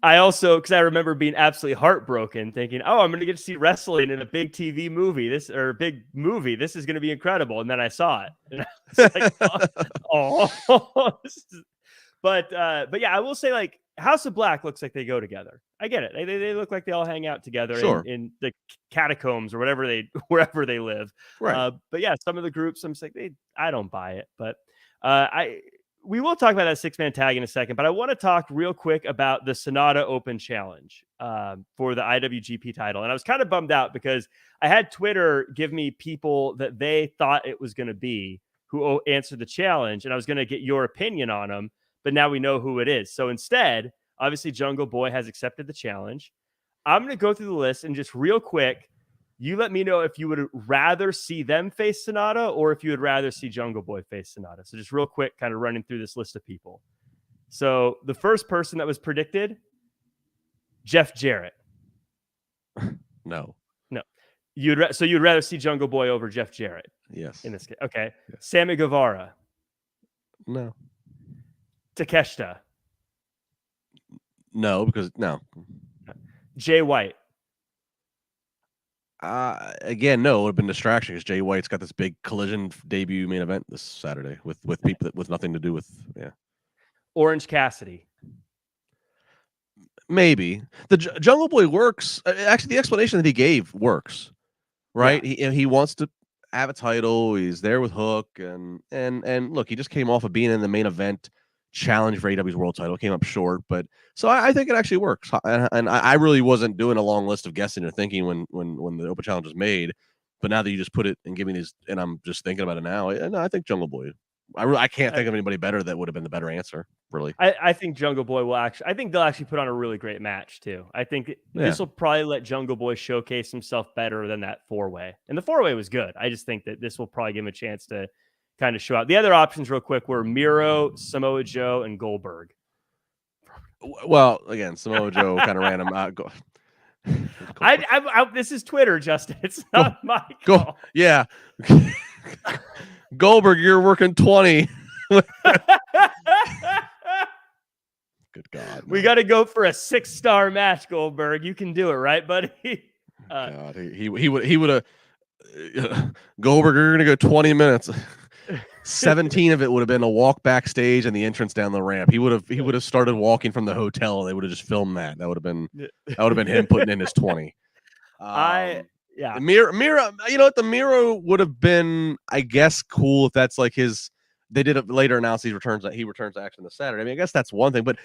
I also, because I remember being absolutely heartbroken thinking, oh, I'm going to get to see wrestling in a big TV movie, big movie. This is going to be incredible. And then I saw it. And I was like, oh. But yeah, I will say, like, House of Black looks like they go together. I get it. They look like they all hang out together in the catacombs or wherever they live. Right. But yeah, some of the groups, I'm just like, I don't buy it. But we will talk about that 6-man tag in a second, but I want to talk real quick about the Sanada Open Challenge for the IWGP title. And I was kind of bummed out because I had Twitter give me people that they thought it was going to be who answered the challenge, and I was going to get your opinion on them, but now we know who it is. So instead, obviously, Jungle Boy has accepted the challenge. I'm going to go through the list and just real quick, you let me know if you would rather see them face Sanada or if you would rather see Jungle Boy face Sanada. So just real quick, kind of running through this list of people. So the first person that was predicted, Jeff Jarrett. No. You'd rather see Jungle Boy over Jeff Jarrett? Yes. In this case. Okay. Yes. Sammy Guevara. No. Takeshita. No, because no. Jay White. Again, no, it would have been distraction because Jay White's got this big Collision debut main event this Saturday with people with nothing to do with Orange Cassidy. Maybe the Jungle Boy works. Actually, the explanation that he gave works, right? Yeah. He wants to have a title. He's there with Hook, and look, he just came off of being in the main event challenge for AEW's world title. Came up short, but so I think it actually works. And I really wasn't doing a long list of guessing or thinking when the open challenge was made, but now that you just put it and give me these, and I'm just thinking about it now, and I think Jungle Boy. I can't think of anybody better that would have been the better answer, really. I think Jungle Boy will actually. I think they'll actually put on a really great match too. I think this will probably let Jungle Boy showcase himself better than that 4-way. And the 4-way was good. I just think that this will probably give him a chance to kind of show out. The other options, real quick, were Miro, Samoa Joe, and Goldberg. Well, again, Samoa Joe kind of ran him out. This is Twitter, Justin. It's not my call. Yeah. Goldberg, you're working 20. Good God. We got to go for a 6-star match, Goldberg. You can do it, right, buddy? God, he would have Goldberg, you're going to go 20 minutes. 17 of it would have been a walk backstage and the entrance down the ramp. He would have started walking from the hotel and they would have just filmed that. That would have been him putting in his 20. Yeah. Miro, you know what? The Miro would have been, I guess, cool if that's like his. They did it later announce he returns to action this Saturday. I mean, I guess that's one thing, but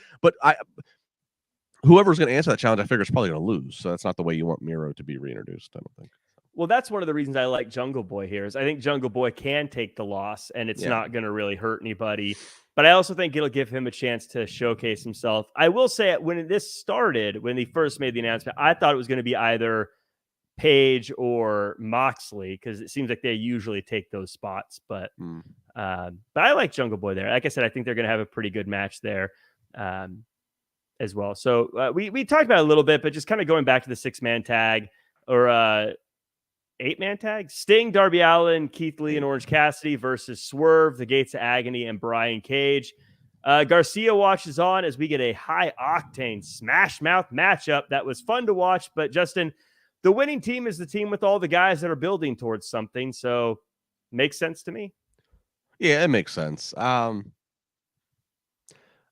whoever's going to answer that challenge, I figure is probably going to lose. So that's not the way you want Miro to be reintroduced, I don't think. Well, that's one of the reasons I like Jungle Boy here is I think Jungle Boy can take the loss and it's not going to really hurt anybody. But I also think it'll give him a chance to showcase himself. I will say when this started, when he first made the announcement, I thought it was going to be either Page or Moxley because it seems like they usually take those spots. But I like Jungle Boy there. Like I said, I think they're going to have a pretty good match there as well. So we talked about it a little bit, but just kind of going back to the 6-man tag or 8-man tag. Sting, Darby Allin, Keith Lee, and Orange Cassidy versus Swerve, the Gates of Agony, and Brian Cage. Garcia watches on as we get a high-octane smash mouth matchup that was fun to watch. But Justin, the winning team is the team with all the guys that are building towards something. So makes sense to me. Yeah, it makes sense. I'm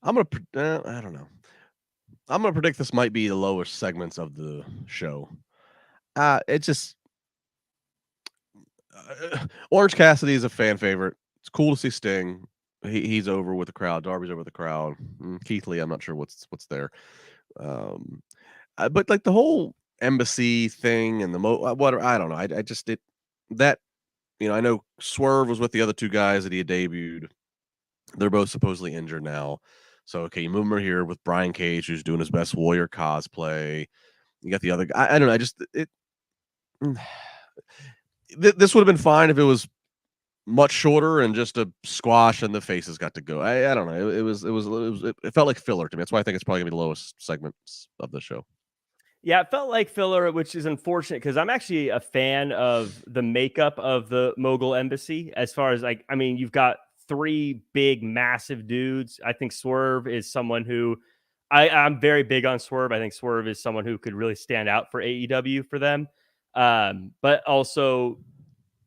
going to, I don't know. I'm going to predict this might be the lowest segments of the show. It's just, Orange Cassidy is a fan favorite. It's cool to see Sting. He's over with the crowd. Darby's over with the crowd. Keith Lee, I'm not sure what's there. But like the whole embassy thing and whatever, I don't know. I just I know Swerve was with the other two guys that he had debuted. They're both supposedly injured now. So okay, you move them here with Brian Cage, who's doing his best Warrior cosplay. You got the other guy. I don't know. This would have been fine if it was much shorter and just a squash and the faces got to go. I don't know. It felt like filler to me. That's why I think it's probably gonna be the lowest segments of the show. Yeah, it felt like filler, which is unfortunate because I'm actually a fan of the makeup of the Mogul Embassy. As far as you've got 3 big, massive dudes. I think Swerve is someone who I'm very big on Swerve. I think Swerve is someone who could really stand out for AEW for them. But also,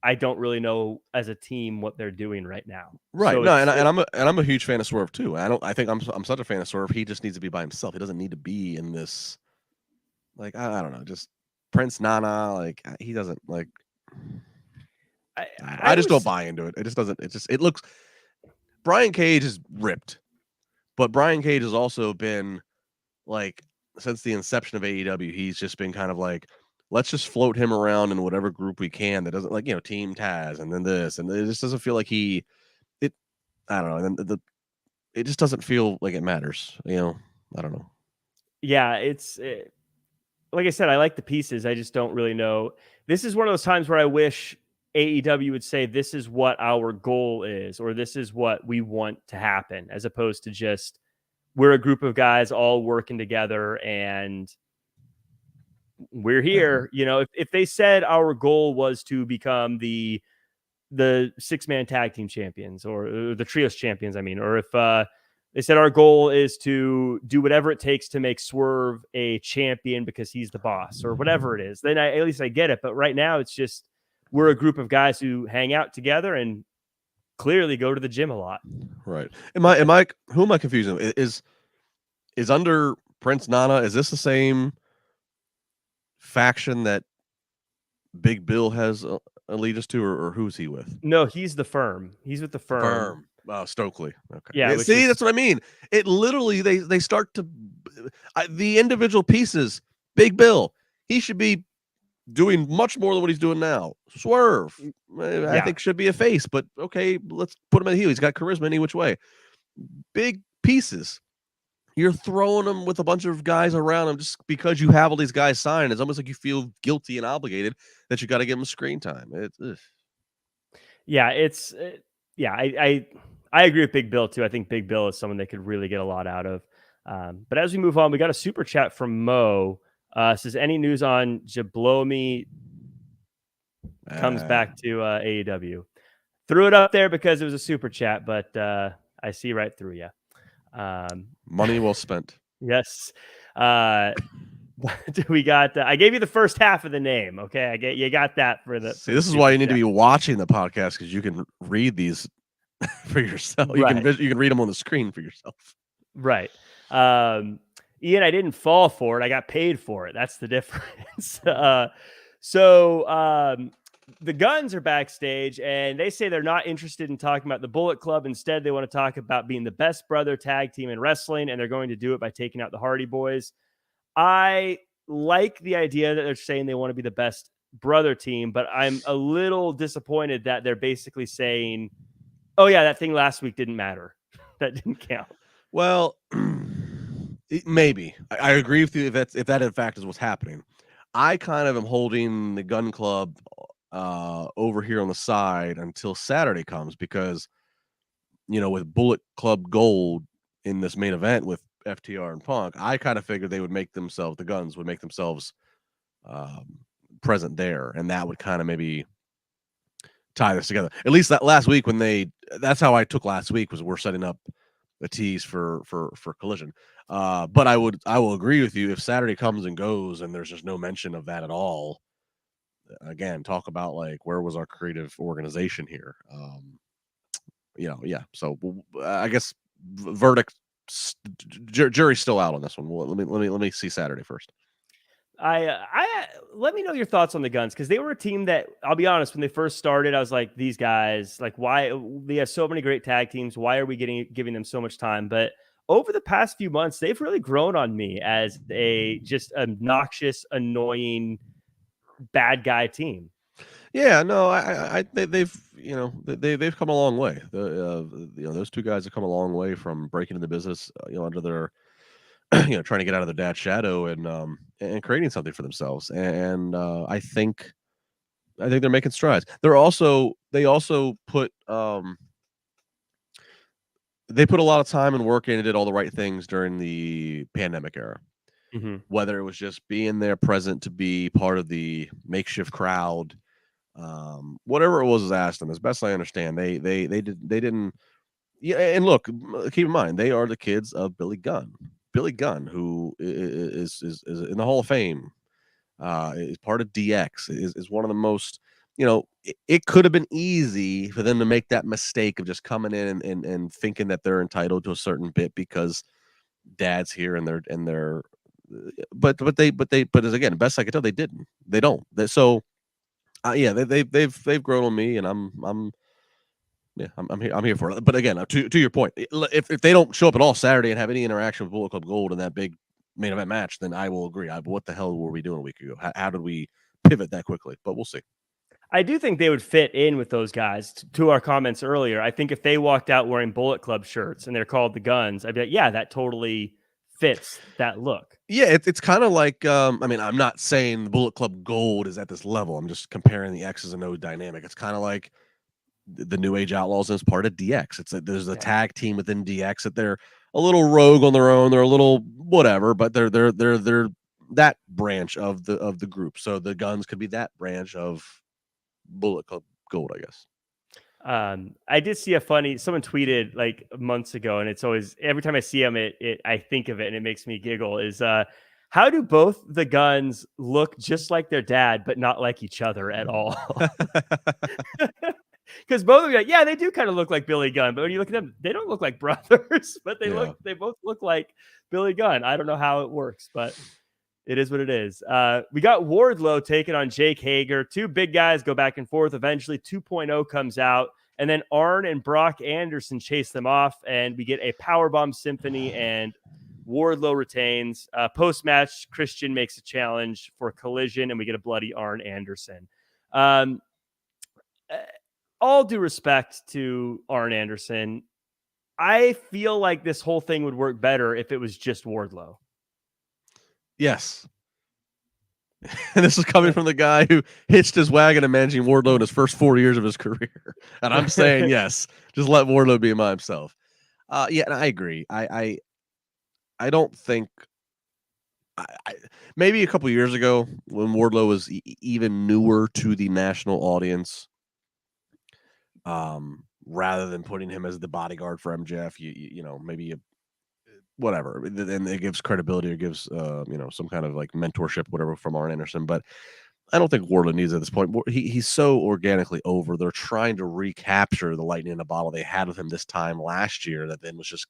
I don't really know as a team what they're doing right now. Right. So I'm a huge fan of Swerve too. I think I'm such a fan of Swerve. He just needs to be by himself. He doesn't need to be in this. Like, I don't know, just Prince Nana, like he doesn't like. I just don't buy into it. It just doesn't. It looks. Brian Cage is ripped, but Brian Cage has also been like since the inception of AEW, he's just been kind of like, let's just float him around in whatever group we can that doesn't Team Taz and then this and it just doesn't feel like I don't know. It just doesn't feel like it matters. I don't know. Yeah, like I said, I like the pieces. I just don't really know. This is one of those times where I wish AEW would say, this is what our goal is, or this is what we want to happen, as opposed to just, we're a group of guys all working together and we're here. If they said our goal was to become the 6-man tag team champions or the trios champions, or if they said our goal is to do whatever it takes to make Swerve a champion because he's the boss or whatever it is. Then at least I get it. But right now it's just we're a group of guys who hang out together and clearly go to the gym a lot. Right. Who am I confusing? Is under Prince Nana, is this the same faction that Big Bill has allegiance to, or who's he with? No, he's the Firm. He's with the Firm. Stokely. Okay. Yeah. See, that's what I mean. It literally, they start to the individual pieces. Big Bill, he should be doing much more than what he's doing now. Swerve, I think should be a face, but okay, let's put him in heel. He's got charisma any which way. Big pieces. You're throwing them with a bunch of guys around him just because you have all these guys signed. It's almost like you feel guilty and obligated that you got to give them screen time. I agree with Big Bill too. I think Big Bill is someone that could really get a lot out of. But as we move on, we got a super chat from Mo. Says, any news on Jablomi comes back to AEW? Threw it up there because it was a super chat, but I see right through you. Money well spent. Yes. We got. I gave you the first half of the name. Okay, you got that for the. See, this is why you need to be watching the podcast, because you can read these for yourself. Right. You can read them on the screen for yourself. Right. Ian, I didn't fall for it. I got paid for it. That's the difference. The Guns are backstage, and they say they're not interested in talking about the Bullet Club. Instead, they want to talk about being the best brother tag team in wrestling, and they're going to do it by taking out the Hardy Boys. I like the idea that they're saying they want to be the best brother team, but I'm a little disappointed that they're basically saying, oh, yeah, that thing last week didn't matter. That didn't count. Well, maybe. I agree with you if that in fact is what's happening. I kind of am holding the Gun Club over here on the side until Saturday comes, because, with Bullet Club Gold in this main event with FTR and Punk, I kind of figured the Guns would make themselves present there, and that would kind of maybe tie this together. At least that last week that's how I took last week, was we're setting up a tease for Collision. But I will agree with you, if Saturday comes and goes and there's just no mention of that at all, again, talk about like, where was our creative organization here? So I guess verdict, jury's still out on this one. Well, let me see Saturday first. I let me know your thoughts on the Guns, because they were a team that, I'll be honest, when they first started, I was like, these guys, like, why? They have so many great tag teams. Why are we giving them so much time? But over the past few months, they've really grown on me as a just obnoxious, annoying, bad guy team. Yeah, no, they've come a long way. Those two guys have come a long way from breaking into business, under their, trying to get out of their dad's shadow and creating something for themselves. And I think they're making strides. They also put they put a lot of time and work in and did all the right things during the pandemic era. Mm-hmm. Whether it was just being there present to be part of the makeshift crowd, whatever it was asked them, as best I understand, they didn't. Yeah, and look, keep in mind, they are the kids of Billy Gunn. Billy Gunn, who is in the Hall of Fame, is part of DX, is one of the most, it could have been easy for them to make that mistake of just coming in and thinking that they're entitled to a certain bit because dad's here and they're but as again, best I could tell, they didn't. They don't. So they've grown on me, and I'm here for it. But again, to your point, if they don't show up at all Saturday and have any interaction with Bullet Club Gold in that big main event match, then I will agree. What the hell were we doing a week ago? How did we pivot that quickly? But we'll see. I do think they would fit in with those guys. To our comments earlier, I think if they walked out wearing Bullet Club shirts and they're called the Guns, I'd be like, yeah, that totally fits that look. Yeah, it's kind of like, I'm not saying the Bullet Club Gold is at this level. I'm just comparing the X's and O's dynamic. It's kind of like the New Age Outlaws is part of DX. There's a tag team within DX that they're a little rogue on their own. They're a little whatever, but they're that branch of the group. So the Guns could be that branch of Bullet Club Gold, I guess. I did see someone tweeted like months ago, and it's always, every time I see him, I think of it and it makes me giggle, is how do both the Guns look just like their dad, but not like each other at all? Because both of them, yeah, they do kind of look like Billy Gunn, but when you look at them, they don't look like brothers, but they both look like Billy Gunn. I don't know how it works, but it is what it is. We got Wardlow taking on Jake Hager. Two big guys go back and forth. Eventually 2.0 comes out, and then Arn and Brock Anderson chase them off, and we get a powerbomb symphony, and Wardlow retains. Post-match, Christian makes a challenge for Collision, and we get a bloody Arn Anderson. All due respect to Arn Anderson, I feel like this whole thing would work better if it was just Wardlow. Yes. And this is coming from the guy who hitched his wagon and managing Wardlow in his first 4 years of his career. And I'm saying, yes, just let Wardlow be by himself. Yeah, and I agree. I don't think maybe a couple years ago when Wardlow was even newer to the national audience, rather than putting him as the bodyguard for MJF, you know, maybe whatever, and it gives credibility or gives some kind of like mentorship, whatever, from Arn Anderson. But I don't think Wardlow needs it at this point. He's so organically over. They're trying to recapture the lightning in a bottle they had with him this time last year, that then was just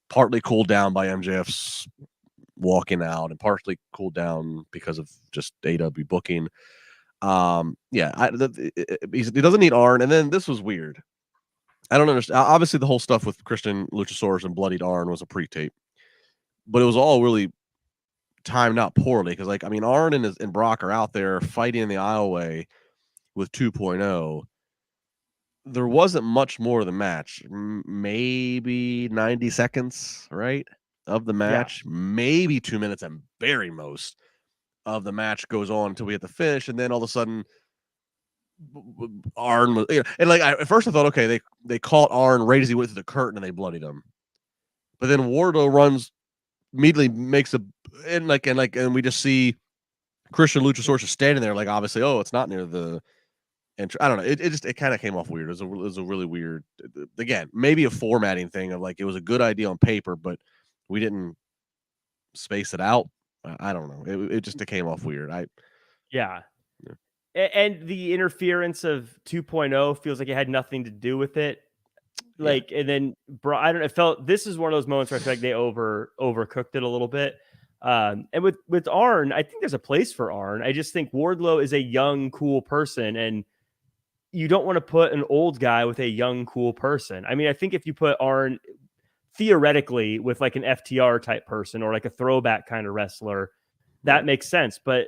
partly cooled down by MJF's walking out and partially cooled down because of just AEW booking. He doesn't need Arn. And then this was weird. I don't understand. Obviously, the whole stuff with Christian Luchasaurus and bloodied Arn was a pre-tape, but it was all really timed out poorly because, like, I mean, Arn and Brock are out there fighting in the aisleway with 2.0. There wasn't much more of the match, maybe 90 seconds, right, of the match, maybe 2 minutes at very most of the match goes on until we hit the finish, and then all of a sudden Arn was, and like at first I thought, okay, they caught Arn right as he went through the curtain and they bloodied him, but then Wardlow runs immediately, makes and we just see Christian Luchasaurus is standing there, like, obviously, oh, it's not near the entry. I don't know. It kind of came off weird. It was a really weird, again, maybe a formatting thing of like, it was a good idea on paper, but we didn't space it out. I don't know. It came off weird. Yeah. And the interference of 2.0 feels like it had nothing to do with it. Like, and then I don't know. It felt, this is one of those moments where I feel like they overcooked it a little bit. And with Arn, I think there's a place for Arn. I just think Wardlow is a young, cool person, and you don't want to put an old guy with a young, cool person. I mean, I think if you put Arn theoretically with like an FTR type person or like a throwback kind of wrestler, that makes sense. But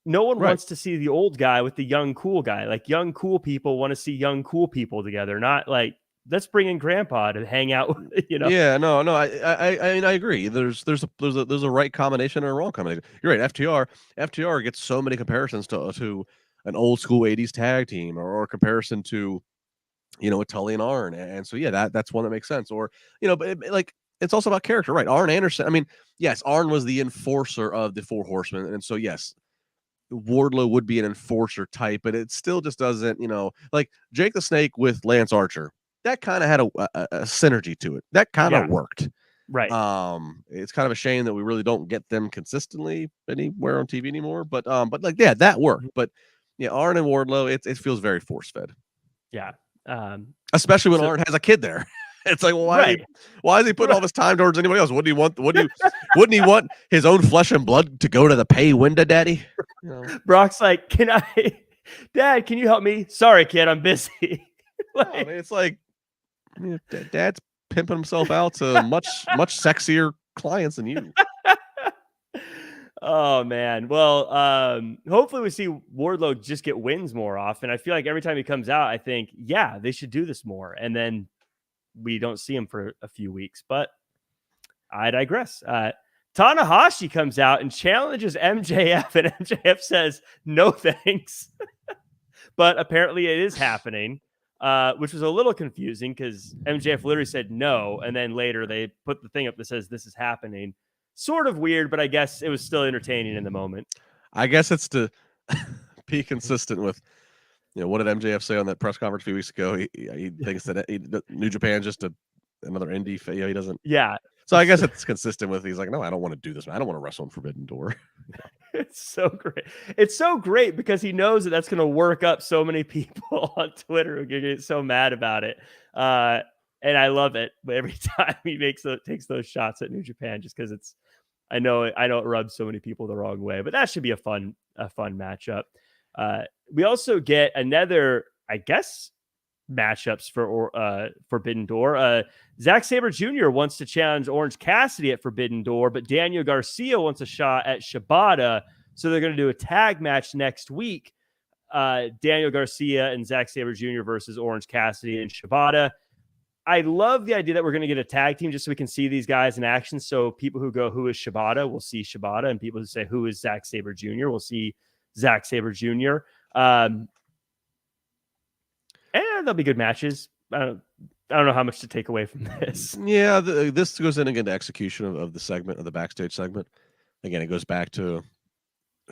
no one wants to see the old guy with the young, cool guy. Like, young, cool people want to see young, cool people together, not like, let's bring in Grandpa to hang out. Yeah, no. I mean, I agree. There's a right combination and a wrong combination. You're right. FTR gets so many comparisons to an old school '80s tag team, or a comparison to, with Tully and Arn, and so that's one that makes sense. Or but it's also about character, right? Arn Anderson. I mean, yes, Arn was the enforcer of the Four Horsemen, and so yes, Wardlow would be an enforcer type, but it still just doesn't, like Jake the Snake with Lance Archer. That kind of had a synergy to it. That kind of worked. Right. It's kind of a shame that we really don't get them consistently anywhere on TV anymore. But that worked. But Arn and Wardlow, it feels very force fed. Yeah. Especially when Arn has a kid there. It's like, well, why is he putting all this time towards anybody else? Wouldn't he want his own flesh and blood to go to the pay window, Daddy? Brock's like, Dad, can you help me? Sorry, kid, I'm busy. I mean, it's like, Dad's pimping himself out to much sexier clients than you. Oh man. Well, hopefully we see Wardlow just get wins more often. I feel like every time he comes out, I think, they should do this more. And then we don't see him for a few weeks, but I digress. Tanahashi comes out and challenges MJF, and MJF says, no thanks. But apparently it is happening. Which was a little confusing because MJF literally said no, and then later they put the thing up that says this is happening. Sort of weird, but I guess it was still entertaining in the moment. I guess it's to be consistent with what did MJF say on that press conference a few weeks ago? He thinks that New Japan just another indie. He doesn't. Yeah. So I guess it's consistent with. He's like, no, I don't want to do this. Man. I don't want to wrestle in Forbidden Door. It's so great. It's so great because he knows that that's going to work up so many people on Twitter who get so mad about it. And I love it. But every time he takes those shots at New Japan, just because I know it rubs so many people the wrong way. But that should be a fun matchup. We also get another, I guess, matchups for Forbidden Door. Zack Sabre Jr. wants to challenge Orange Cassidy at Forbidden Door, but Daniel Garcia wants a shot at Shibata. So they're going to do a tag match next week. Daniel Garcia and Zack Sabre Jr. versus Orange Cassidy and Shibata. I love the idea that we're going to get a tag team just so we can see these guys in action. So people who go, who is Shibata, will see Shibata. And people who say, who is Zack Sabre Jr., will see Zack Sabre Jr. And they'll be good matches. I don't know how much to take away from this. Yeah, this goes in again to execution of the segment, of the backstage segment. Again, it goes back to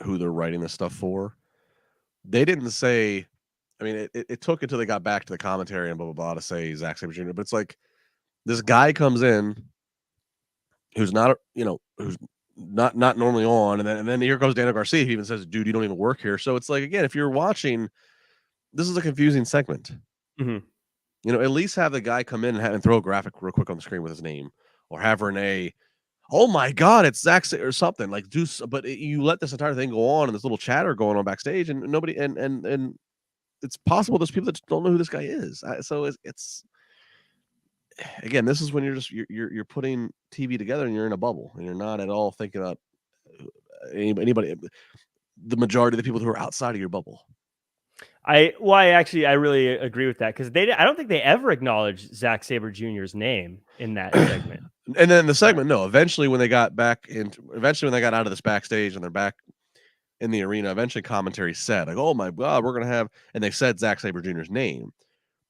who they're writing this stuff for. They didn't say, I mean, it took until they got back to the commentary and blah, blah, blah to say Zack Sabre Jr., but it's like this guy comes in who's not, who's not normally on, and then here goes Daniel Garcia, who even says, dude, you don't even work here. So it's like, again, if you're watching, this is a confusing segment. Mm-hmm. At least have the guy come in and throw a graphic real quick on the screen with his name, or have Renee, oh my God, it's Zack or something like but you let this entire thing go on and this little chatter going on backstage, and nobody, and it's possible there's people that just don't know who this guy is. So it's again, this is when you're putting TV together and you're in a bubble and you're not at all thinking about anybody, the majority of the people who are outside of your bubble. I really agree with that, because I don't think they ever acknowledged Zack Sabre Jr.'s name in that segment. And then the segment, no. Eventually, when they got out of this backstage and they're back in the arena, eventually commentary said, like, "Oh my God, we're gonna have," and they said Zack Sabre Jr.'s name.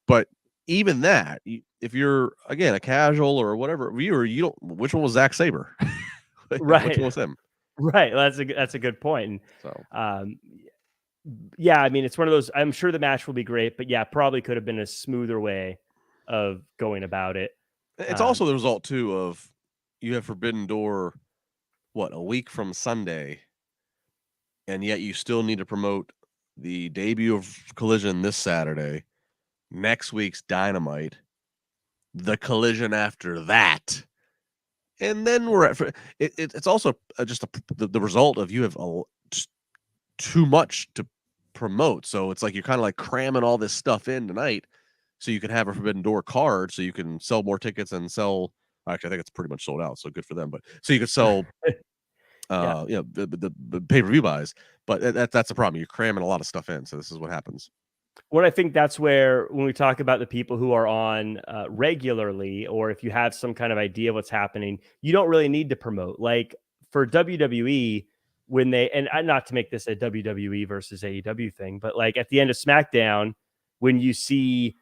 But even that, if you're again a casual or whatever viewer, you don't. Which one was Zack Sabre? Right. Which one was him? Right. That's a good point. And, yeah, I mean, it's one of those. I'm sure the match will be great, but yeah, probably could have been a smoother way of going about it. It's also the result too of you have Forbidden Door, a week from Sunday, and yet you still need to promote the debut of Collision this Saturday, next week's Dynamite, the Collision after that, and then we're at. It's also just the result of you have just too much to promote, so it's like you're kind of like cramming all this stuff in tonight so you can have a Forbidden Door card so you can sell more tickets and sell. Actually, I think it's pretty much sold out, so good for them. But so you could sell the pay-per-view buys, but that's the problem. You're cramming a lot of stuff in, so this is what happens. What I think that's where, when we talk about the people who are on regularly, or if you have some kind of idea of what's happening, you don't really need to promote. Like for WWE, when they, and not to make this a WWE versus AEW thing, but like at the end of SmackDown, when you see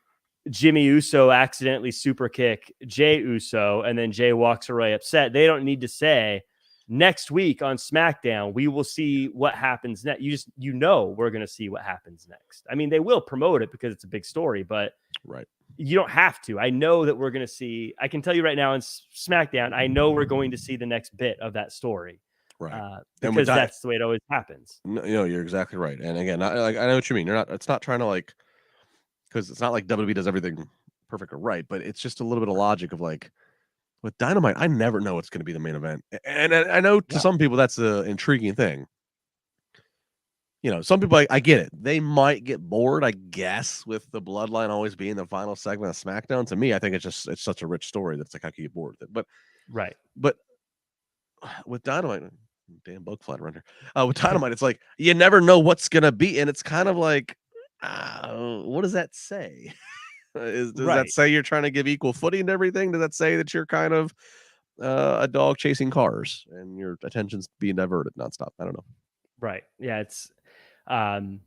Jimmy Uso accidentally super kick Jey Uso and then Jey walks away upset, they don't need to say, next week on SmackDown, we will see what happens next. We're going to see what happens next. I mean, they will promote it because it's a big story, but right, you don't have to. I know that we're going to see, I can tell you right now in SmackDown, I know we're going to see the next bit of that story. Right. Because that's the way it always happens. No, you're exactly right. And again, I know what you mean. It's not trying to because it's not like WWE does everything perfect or right, but it's just a little bit of logic of like, with Dynamite, I never know what's going to be the main event. And I know to some people that's the intriguing thing. Some people, I get it. They might get bored, I guess, with the bloodline always being the final segment of SmackDown. To me, I think it's such a rich story that's like, how can you get bored with it? But right. But with Dynamite, damn bug flying around here. With Dynamite, it's like you never know what's gonna be, and it's kind of like, what does that say? Does that say you're trying to give equal footing to everything? Does that say that you're kind of a dog chasing cars and your attention's being diverted nonstop? I don't know. Right. Yeah. It's in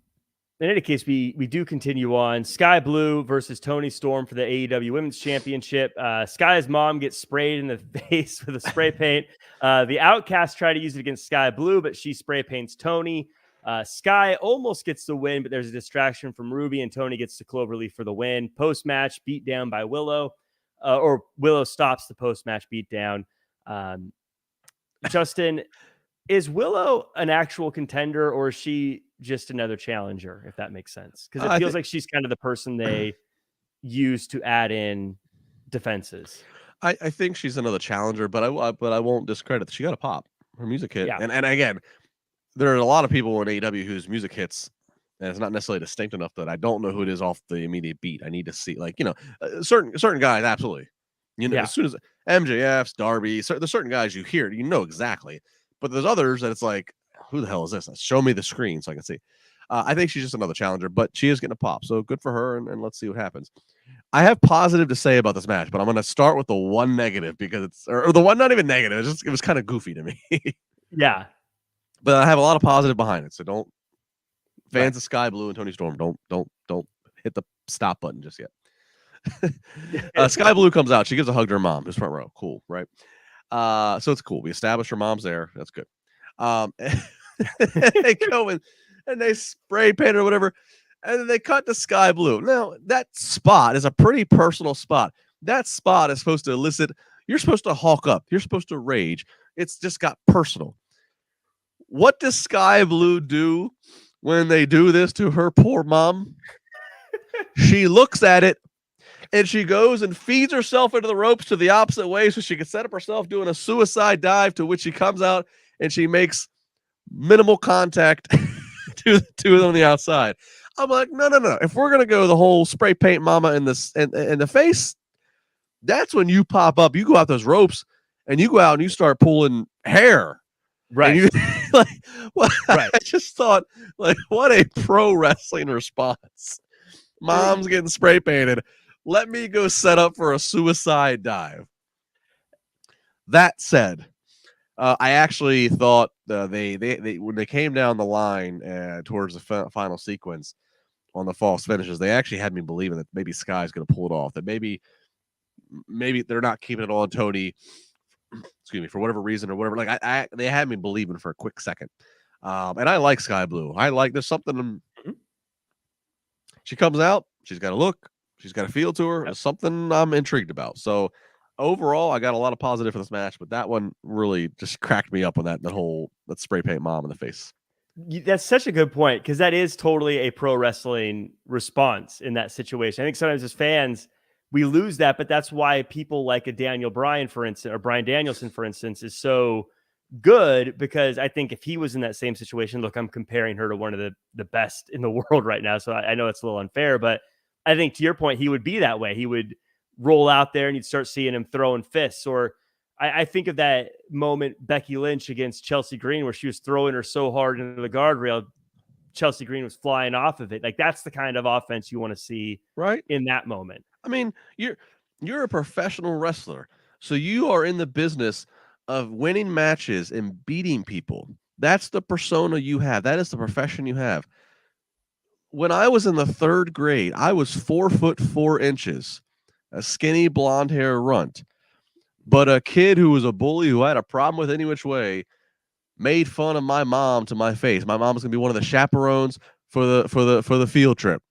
any case, we do continue on. Sky Blue versus Toni Storm for the AEW Women's Championship. Sky's mom gets sprayed in the face with a spray paint. The Outcasts try to use it against Sky Blue, but she spray paints Toni. Sky almost gets the win, but there's a distraction from Ruby, and Tony gets the cloverleaf for the win. Post-match beat down by Willow, or Willow stops the post-match beat down. Justin, is Willow an actual contender, or is she just another challenger, if that makes sense? Because it feels like she's kind of the person they use to add in defenses. I think she's another challenger, but I won't discredit. She got a pop. Her music hit. Yeah. And again, there are a lot of people in AEW whose music hits, and it's not necessarily distinct enough that I don't know who it is off the immediate beat. I need to see, like, certain guys, absolutely. As soon as MJF's, Darby, there's certain guys you hear, exactly. But there's others that it's like, who the hell is this? Show me the screen so I can see. I think she's just another challenger, but she is getting a pop. So good for her, and let's see what happens. I have positive to say about this match, but I'm going to start with the one negative because or the one not even negative. It was kind of goofy to me. Yeah. But I have a lot of positive behind it. So don't, fans of Sky Blue and Tony Storm, don't hit the stop button just yet. Sky Blue comes out. She gives a hug to her mom, just front row. Cool, right? So it's cool. We established her mom's there. That's good. They go and they spray paint or whatever, and then they cut to Sky Blue. Now, that spot is a pretty personal spot. That spot is supposed to elicit, you're supposed to hawk up. You're supposed to rage. It's just got personal. What does Sky Blue do when they do this to her poor mom? She looks at it, and she goes and feeds herself into the ropes to the opposite way so she can set up herself doing a suicide dive, to which she comes out and she makes minimal contact to them on the outside. I'm like, no. If we're going to go the whole spray paint mama in the face, that's when you pop up. You go out those ropes and you go out and you start pulling hair. Right. I just thought, like, what a pro wrestling response. Mom's getting spray painted. Let me go set up for a suicide dive. That said, I actually thought they when they came down the line towards the final sequence on the false finishes, they actually had me believing that maybe Sky's going to pull it off. That maybe they're not keeping it on Tony, excuse me, for whatever reason or whatever. Like they had me believing for a quick second. And I like Sky Blue. There's something. She comes out. She's got a look. She's got a feel to her. There's something I'm intrigued about. So overall, I got a lot of positive for this match, but that one really just cracked me up on that spray paint mom in the face. That's such a good point, because that is totally a pro wrestling response in that situation. I think sometimes as fans, we lose that, but that's why people like a Daniel Bryan, for instance, or Bryan Danielson, for instance, is so good, because I think if he was in that same situation, look, I'm comparing her to one of the best in the world right now, so I know it's a little unfair, but I think to your point, he would be that way. He would roll out there and you'd start seeing him throwing fists. Or I think of that moment Becky Lynch against Chelsea Green, where she was throwing her so hard into the guardrail, Chelsea Green was flying off of it. Like, that's the kind of offense you want to see right in that moment. I mean, you're a professional wrestler, so you are in the business of winning matches and beating people. That's the persona you have. That is the profession you have. When I was in the 3rd grade, I was 4 foot 4 inches, a skinny blonde hair runt. But a kid who was a bully, who had a problem with any which way, made fun of my mom to my face. My mom was gonna be one of the chaperones for the field trip,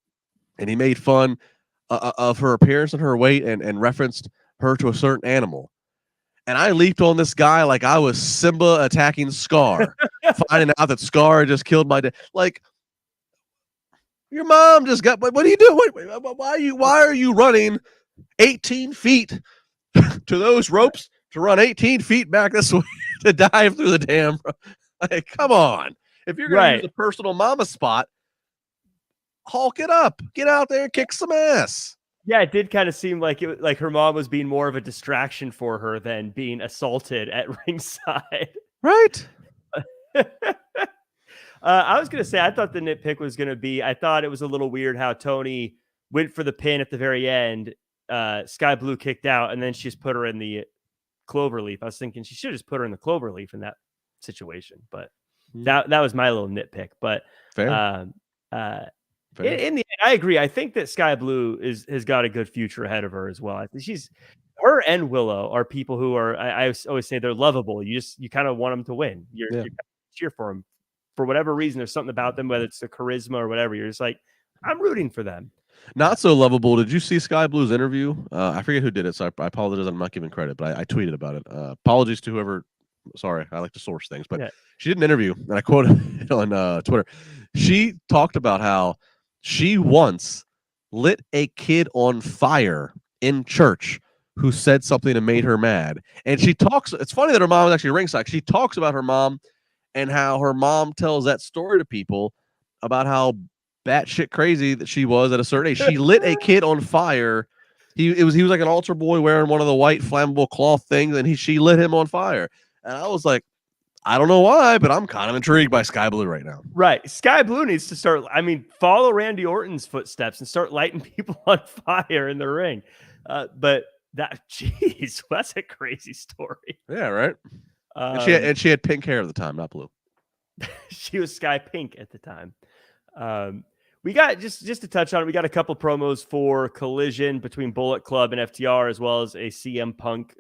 and he made fun of her appearance and her weight, and referenced her to a certain animal. And I leaped on this guy like I was Simba attacking Scar, finding out that Scar just killed my dad. Like, your mom just got. What are you doing? Why are you running 18 feet to those ropes to run 18 feet back this way to dive through the damn? Like, come on! If you're gonna use a personal mama spot, hulk it up. Get out there and kick some ass. Yeah, it did kind of seem like her mom was being more of a distraction for her than being assaulted at ringside. Right. I was going to say, I thought the nitpick was going to be, I thought it was a little weird how Tony went for the pin at the very end. Sky Blue kicked out, and then she just put her in the cloverleaf. I was thinking she should have just put her in the cloverleaf in that situation, but that was my little nitpick. But fair. In the end, I agree. I think that Sky Blue has got a good future ahead of her as well. I think her and Willow are people who are, I always say, they're lovable. You kind of want them to win. You cheer for them for whatever reason, there's something about them, whether it's the charisma or whatever. You're just like, I'm rooting for them. Not so lovable. Did you see Sky Blue's interview? I forget who did it, so I apologize. I'm not giving credit, but I tweeted about it. Apologies to whoever. Sorry, I like to source things, but she did an interview, and I quoted it on Twitter. She talked about how she once lit a kid on fire in church who said something and made her mad. And she talks. It's funny that her mom was actually ringside. She talks about her mom and how her mom tells that story to people about how batshit crazy that she was at a certain age. She lit a kid on fire. He was like an altar boy wearing one of the white flammable cloth things, and she lit him on fire. And I was like, I don't know why, but I'm kind of intrigued by Sky Blue right now. Right. Sky Blue needs to start, follow Randy Orton's footsteps and start lighting people on fire in the ring. But jeez, that's a crazy story. Yeah, right. And she had pink hair at the time, not blue. She was Sky Pink at the time. We got, just to touch on it, we got a couple promos for Collision between Bullet Club and FTR, as well as a CM Punk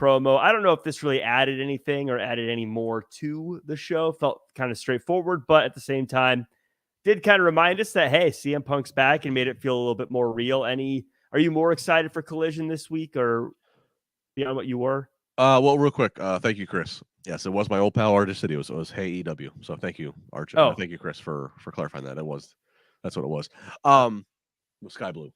promo. I don't know if this really added anything or added any more to the show. Felt kind of straightforward, but at the same time, did kind of remind us that, hey, CM Punk's back and made it feel a little bit more real. Are you more excited for Collision this week or beyond what you were? Well, real quick, thank you, Chris. Yes, it was my old pal Arch City. It was Hey EW. So thank you, Arch. Thank you, Chris, for clarifying that. That's what it was. It was Sky Blue.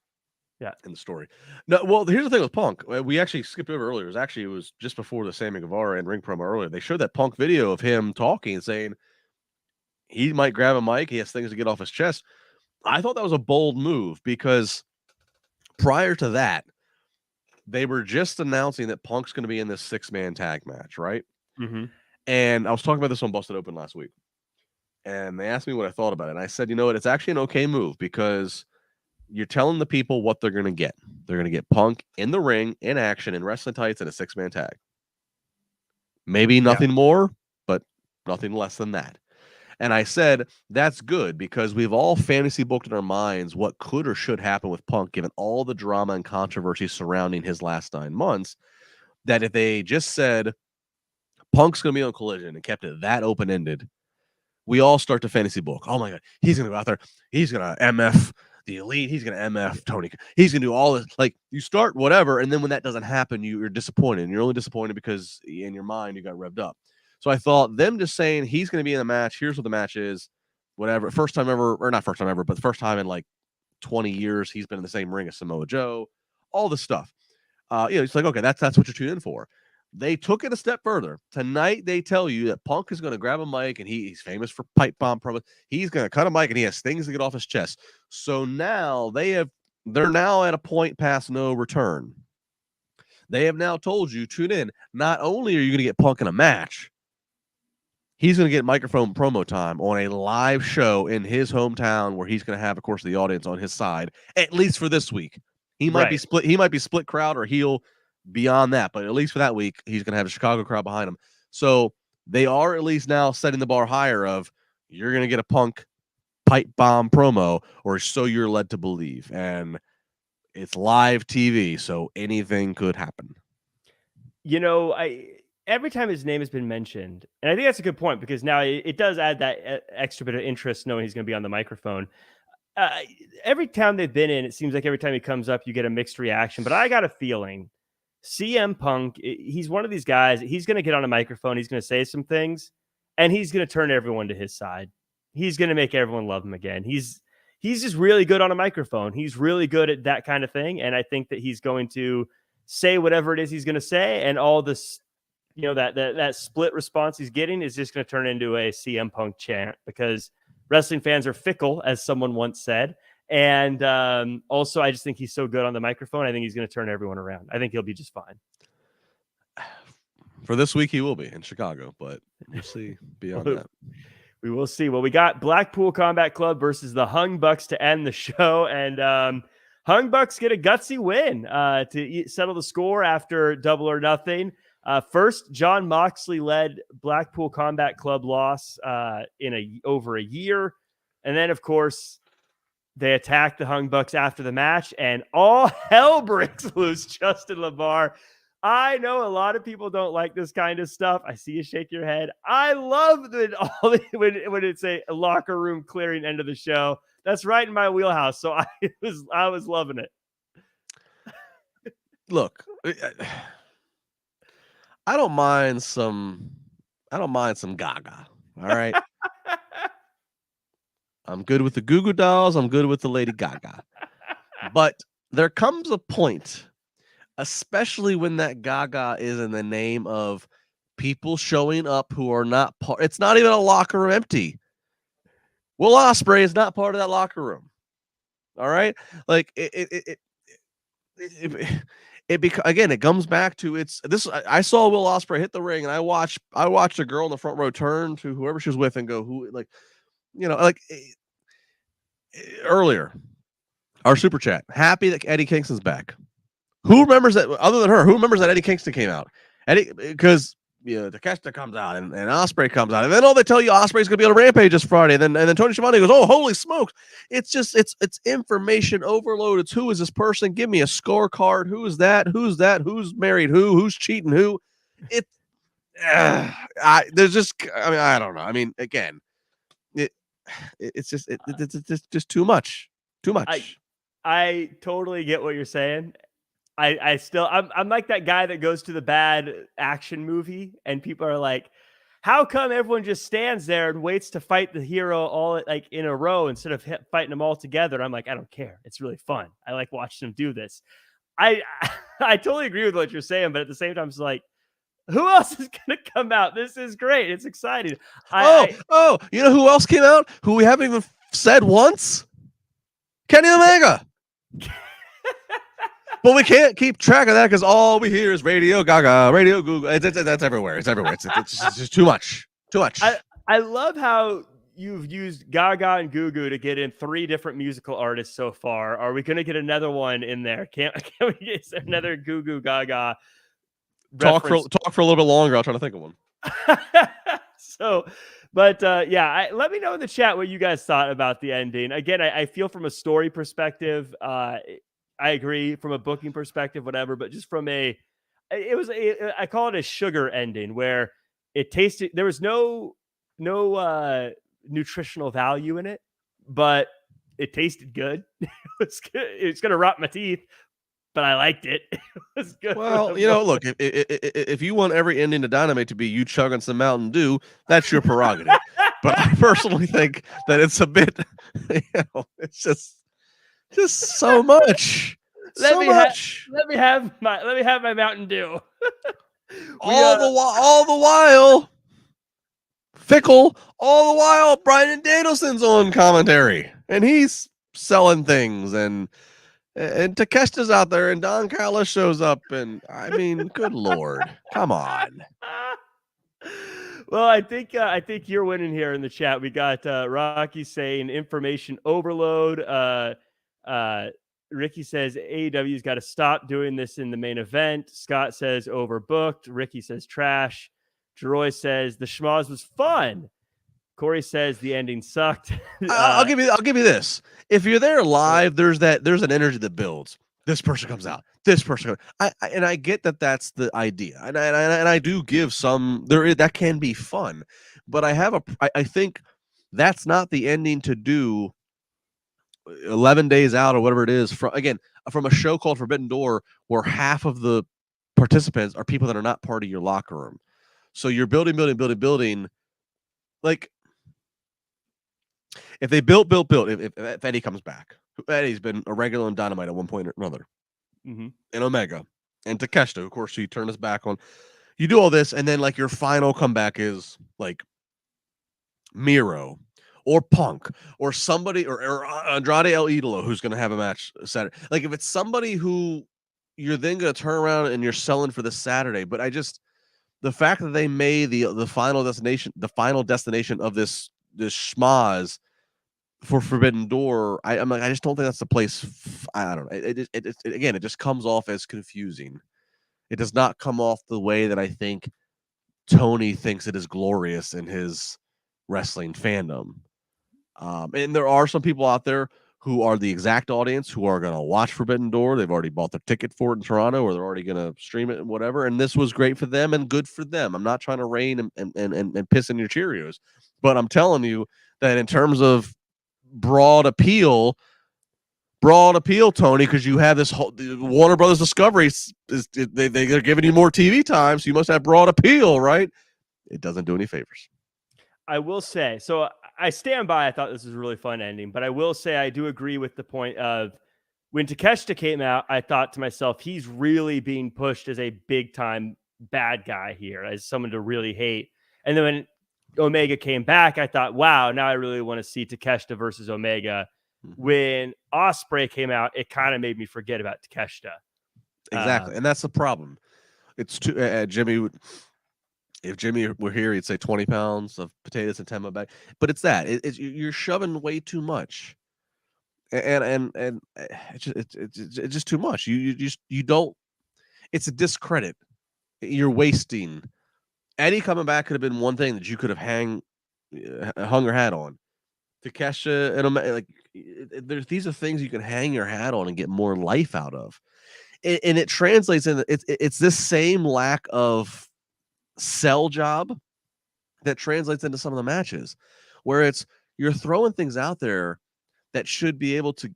Yeah, in the story. No, well, here's the thing with Punk. We actually skipped over earlier. It was just before the Sammy Guevara and ring promo earlier. They showed that Punk video of him talking and saying he might grab a mic. He has things to get off his chest. I thought that was a bold move because prior to that, they were just announcing that Punk's going to be in this 6-man tag match, right? Mm-hmm. And I was talking about this on Busted Open last week. And they asked me what I thought about it. And I said, you know what? It's actually an okay move because you're telling the people what they're going to get. They're going to get Punk in the ring, in action, in wrestling tights, and a 6-man tag. Maybe nothing more, but nothing less than that. And I said, that's good because we've all fantasy booked in our minds what could or should happen with Punk, given all the drama and controversy surrounding his last 9 months, that if they just said Punk's going to be on Collision and kept it that open-ended, we all start to fantasy book. Oh, my God, he's going to go out there. He's going to MF the Elite. He's going to MF Tony. He's going to do all this. Like, you start whatever, and then when that doesn't happen, you're disappointed. And you're only disappointed because in your mind you got revved up. So I thought them just saying he's going to be in the match. Here's what the match is. Whatever. First time ever, or not first time ever, but the first time in like 20 years he's been in the same ring as Samoa Joe. All this stuff. It's like, okay, that's what you're tuned in for. They took it a step further. Tonight, they tell you that Punk is going to grab a mic, and he's famous for pipe bomb promos. He's going to cut a mic, and he has things to get off his chest. So now they're now at a point past no return. They have now told you, tune in. Not only are you going to get Punk in a match, he's going to get microphone promo time on a live show in his hometown where he's going to have, of course, the audience on his side, at least for this week. He might be split. He might be split crowd or heel beyond that, but at least for that week, he's going to have a Chicago crowd behind him. So they are at least now setting the bar higher of you're going to get a Punk pipe bomb promo, or so you're led to believe. And it's live TV, so anything could happen. Every time his name has been mentioned, and I think that's a good point because now it does add that extra bit of interest knowing he's going to be on the microphone. Every town they've been in, it seems like every time he comes up, you get a mixed reaction. But I got a feeling CM Punk, he's one of these guys, he's going to get on a microphone, he's going to say some things, and he's going to turn everyone to his side. He's going to make everyone love him again. He's just really good on a microphone. He's really good at that kind of thing, and I think that he's going to say whatever it is he's going to say, and all this, that split response he's getting is just going to turn into a CM Punk chant because wrestling fans are fickle, as someone once said. And also, I just think he's so good on the microphone. I think he's going to turn everyone around. I think he'll be just fine. For this week, he will be in Chicago, but we'll see beyond that. We will see. Well, we got Blackpool Combat Club versus the Hung Bucks to end the show. And Hung Bucks get a gutsy win to settle the score after Double or Nothing. First, John Moxley-led Blackpool Combat Club loss in over a year. And then, of course, they attack the Hung Bucks after the match, and all hell breaks loose. Justin LaBar I know a lot of people don't like this kind of stuff. I see you shake your head. I love when it's a locker room clearing end of the show. That's right in my wheelhouse. So I was loving it. Look, I don't mind some Gaga. All right. I'm good with the Goo Goo Dolls. I'm good with the Lady Gaga. But there comes a point, especially when that Gaga is in the name of people showing up who are not part. It's not even a locker room empty. Will Ospreay is not part of that locker room. All right, like again, it comes back to it's this. I saw Will Ospreay hit the ring, and I watched a girl in the front row turn to whoever she was with and go, "Who?" Like, earlier, our super chat, happy that Eddie Kingston's back. Who remembers that other than her? Who remembers that Eddie Kingston came out? Eddie, because Takeshita comes out and Ospreay comes out, and then they tell you Ospreay's gonna be on a Rampage this Friday, and then Tony Schiavone goes, "Oh, holy smokes!" It's just it's information overload. It's who is this person? Give me a scorecard. Who is that? Who's that? Who's married? Who's cheating? Who? There's just I don't know. I mean, again, it's just too much. Too much. I totally get what you're saying. I'm like that guy that goes to the bad action movie and people are like, how come everyone just stands there and waits to fight the hero all like in a row instead of fighting them all together? I'm like, I don't care. It's really fun. I like watching them do this. I totally agree with what you're saying, but at the same time, it's like, who else is going to come out? This is great. It's exciting. You know who else came out? Who we haven't even said once? Kenny Omega. But we can't keep track of that because all we hear is Radio Gaga, Radio Google. That's everywhere. It's everywhere. It's just too much. Too much. I love how you've used Gaga and Goo Goo to get in 3 different musical artists so far. Are we going to get another one in there? Can we get another Goo Goo Gaga? Talk for a little bit longer. I'll try to think of one. Let me know in the chat what you guys thought about the ending. Again, I feel from a story perspective, I agree from a booking perspective, whatever, but just from I call it a sugar ending where it tasted, there was no nutritional value in it, but it tasted good. It's going to rot my teeth, but I liked it. It was good. Well, look, if you want every ending to Dynamite to be you chugging some Mountain Dew, that's your prerogative. But I personally think that it's a bit, it's just so much. Let me have my Mountain Dew. all the while, Fickle. All the while, Bryan Danielson's on commentary, and he's selling things, and Takeshita's out there, and Don Callis shows up, and I mean, good Lord, come on. Well, I think you're winning here in the chat. We got Rocky saying information overload. Ricky says AEW's got to stop doing this in the main event. Scott says overbooked. Ricky says trash. Jeroy says the schmoz was fun. Corey says the ending sucked. I'll give you this. If you're there live, there's an energy that builds. This person comes out. This person. I get that that's the idea, and I do give some that can be fun, but I think that's not the ending to do 11 days out or whatever it is from a show called Forbidden Door where half of the participants are people that are not part of your locker room. So you're building. Like if they built, if Eddie comes back, Eddie's been a regular on Dynamite at one point or another, and Omega and Takeshita, of course, you turn his back on. You do all this, and then like your final comeback is like Miro or Punk or somebody or Andrade El Idolo who's going to have a match Saturday. Like if it's somebody who you're then going to turn around and you're selling for this Saturday, but the fact that they made the final destination of this schmaz for Forbidden Door, I'm like, I just don't think that's the place. I don't know. It just comes off as confusing. It does not come off the way that I think Tony thinks it is glorious in his wrestling fandom. And there are some people out there who are the exact audience who are going to watch Forbidden Door. They've already bought their ticket for it in Toronto, or they're already going to stream it and whatever. And this was great for them and good for them. I'm not trying to rain and piss in your Cheerios, but I'm telling you that in terms of broad appeal, Tony, because you have this whole Warner Brothers Discovery they're giving you more TV time, so you must have broad appeal, right? It doesn't do any favors. I will say, so I stand by. I thought this was a really fun ending, but I will say I do agree with the point of when Takeshita came out. I thought to myself, he's really being pushed as a big time bad guy here, as someone to really hate. And then when Omega came back, I thought, wow, now I really want to see Takeshita versus Omega. When Ospreay came out, it kind of made me forget about Takeshita. Exactly, and that's the problem. It's too Jimmy. If Jimmy were here, he'd say 20 pounds of potatoes and 10 my bag. But it's that you're shoving way too much, and it's just too much. You don't. It's a discredit. You're wasting. Eddie coming back could have been one thing that you could have hung your hat on. Takeshita and these are things you can hang your hat on and get more life out of, and it translates in. It's this same lack of sell job that translates into some of the matches, where you're throwing things out there that you should be able to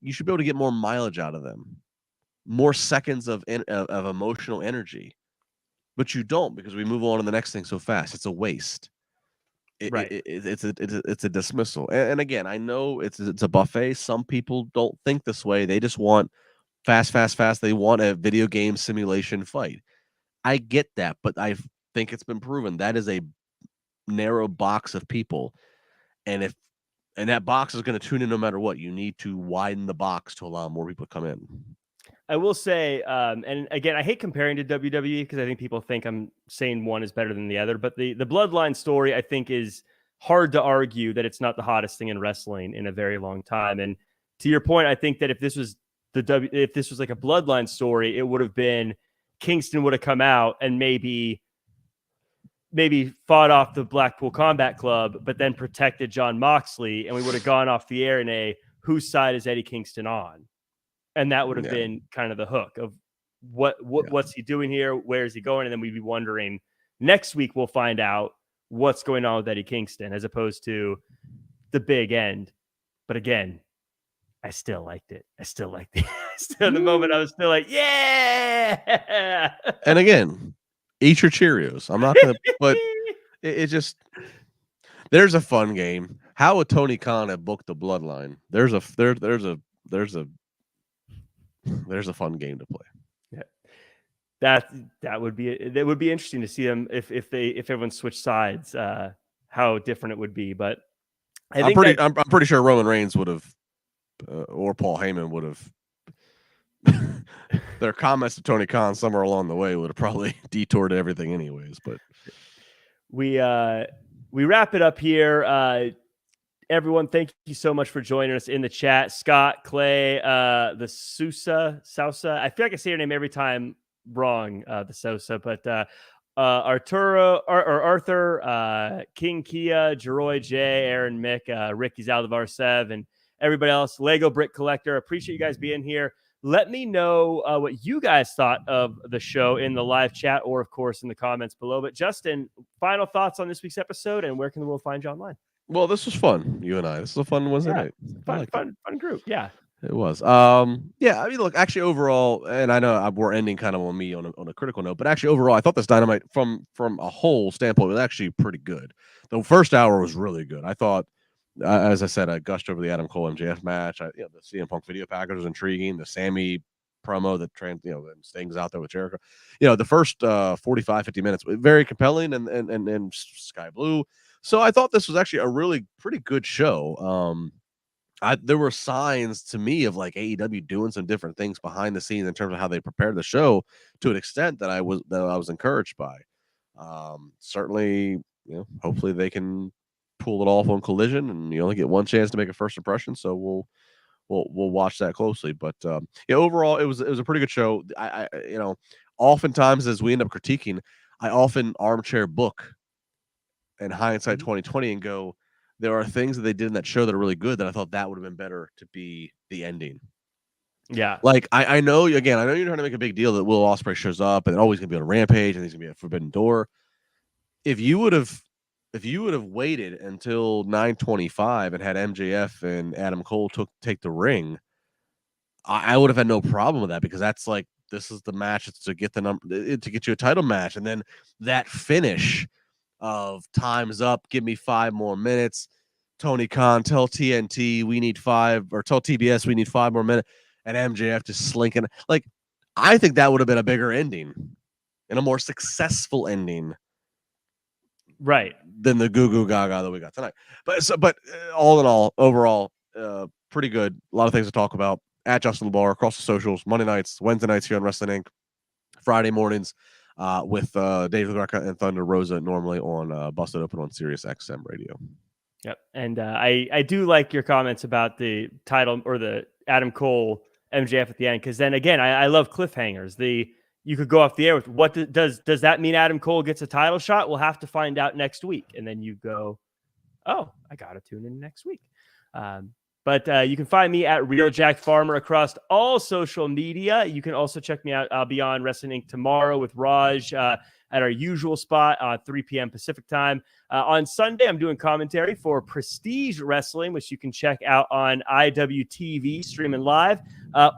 get more mileage out of them, more seconds of emotional energy, but you don't, because we move on to the next thing so fast. It's a waste. It's a dismissal. And again, I know it's a buffet. Some people don't think this way. They just want fast. They want a video game simulation fight. I get that, but I think it's been proven that is a narrow box of people, and that box is going to tune in no matter what. You need to widen the box to allow more people to come in. I will say, and again, I hate comparing to WWE because I think people think I'm saying one is better than the other, but the Bloodline story, I think, is hard to argue that it's not the hottest thing in wrestling in a very long time. And to your point, I think that if this was like a Bloodline story, it would have been Kingston would have come out and maybe fought off the Blackpool Combat Club, but then protected John Moxley, and we would have gone off the air in a whose side is Eddie Kingston on? And that would have been kind of the hook of what's he doing here? Where is he going? And then we'd be wondering next week, we'll find out what's going on with Eddie Kingston, as opposed to the big end. But again, I still liked it. Still in the moment, I was still like, yeah. And again, eat your Cheerios. I'm not going to, but it just, there's a fun game. How would Tony Khan have booked the Bloodline? There's a fun game to play. Yeah, that would be interesting to see them if everyone switched sides. How different it would be, but I'm pretty sure Roman Reigns would have, or Paul Heyman would have. Their comments to Tony Khan somewhere along the way would have probably detoured everything, anyways. But we wrap it up here. Everyone, thank you so much for joining us in the chat. Scott, Clay, the Sousa. I feel like I say your name every time wrong, the Sosa, but Arthur, King Kia, Jeroy J, Aaron Mick, Ricky's Alvar Sev, and everybody else. Lego Brick Collector. Appreciate you guys being here. Let me know what you guys thought of the show in the live chat, or of course in the comments below. But Justin, final thoughts on this week's episode, and where can the world find you online? Well, this was fun. You and I. This was a fun Wednesday night. Fun group. Yeah, it was. I mean, look, actually, overall, and I know we're ending kind of on me on a critical note, but actually, overall, I thought this Dynamite from a whole standpoint was actually pretty good. The first hour was really good. I thought, as I said, I gushed over the Adam Cole MJF match. The CM Punk video package was intriguing. The Sammy promo that Sting's out there with Jericho. The first 45, 50 minutes very compelling and sky blue. So I thought this was actually a really pretty good show. There were signs to me of like AEW doing some different things behind the scenes in terms of how they prepared the show to an extent that I was encouraged by. Certainly, hopefully they can pull it off on Collision, and you only get one chance to make a first impression. So we'll watch that closely. But overall, it was a pretty good show. I oftentimes as we end up critiquing, I often armchair book and hindsight 2020 and go, there are things that they did in that show that are really good that I thought that would have been better to be the ending. Yeah. Like, I know, again, I know you're trying to make a big deal that Will Ospreay shows up and always going to be on a Rampage and he's going to be a Forbidden Door. If you would have waited until 9:25 and had MJF and Adam Cole take the ring, I would have had no problem with that, because that's like, this is the match. It's to get to get you a title match. And then that finish of time's up, give me 5 more minutes. Tony Khan, tell TNT we need 5, or tell TBS we need 5 more minutes. And MJF just slinking. Like, I think that would have been a bigger ending and a more successful ending, right, than the goo goo gaga that we got tonight. But all in all, overall, pretty good. A lot of things to talk about. At Justin LaBar, across the socials, Monday nights, Wednesday nights here on Wrestling Inc., Friday mornings with Dave LaGreca and Thunder Rosa, normally on Busted Open on Sirius XM Radio. Yep. And I do like your comments about the title, or the Adam Cole MJF at the end, because then again, I love cliffhangers. You could go off the air with, what does that mean? Adam Cole gets a title shot? We'll have to find out next week. And then you go, oh, I gotta tune in next week. But you can find me at Real Jack Farmer across all social media. You can also check me out. I'll be on Wrestling Inc. tomorrow with Raj at our usual spot, 3 p.m. Pacific time. On Sunday, I'm doing commentary for Prestige Wrestling, which you can check out on IWTV, streaming live.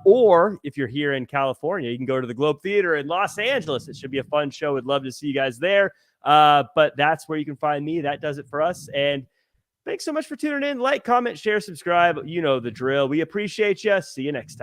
Or if you're here in California, you can go to the Globe Theater in Los Angeles. It should be a fun show. Would love to see you guys there. But that's where you can find me. That does it for us. And thanks so much for tuning in. Like, comment, share, subscribe. You know the drill. We appreciate you. See you next time.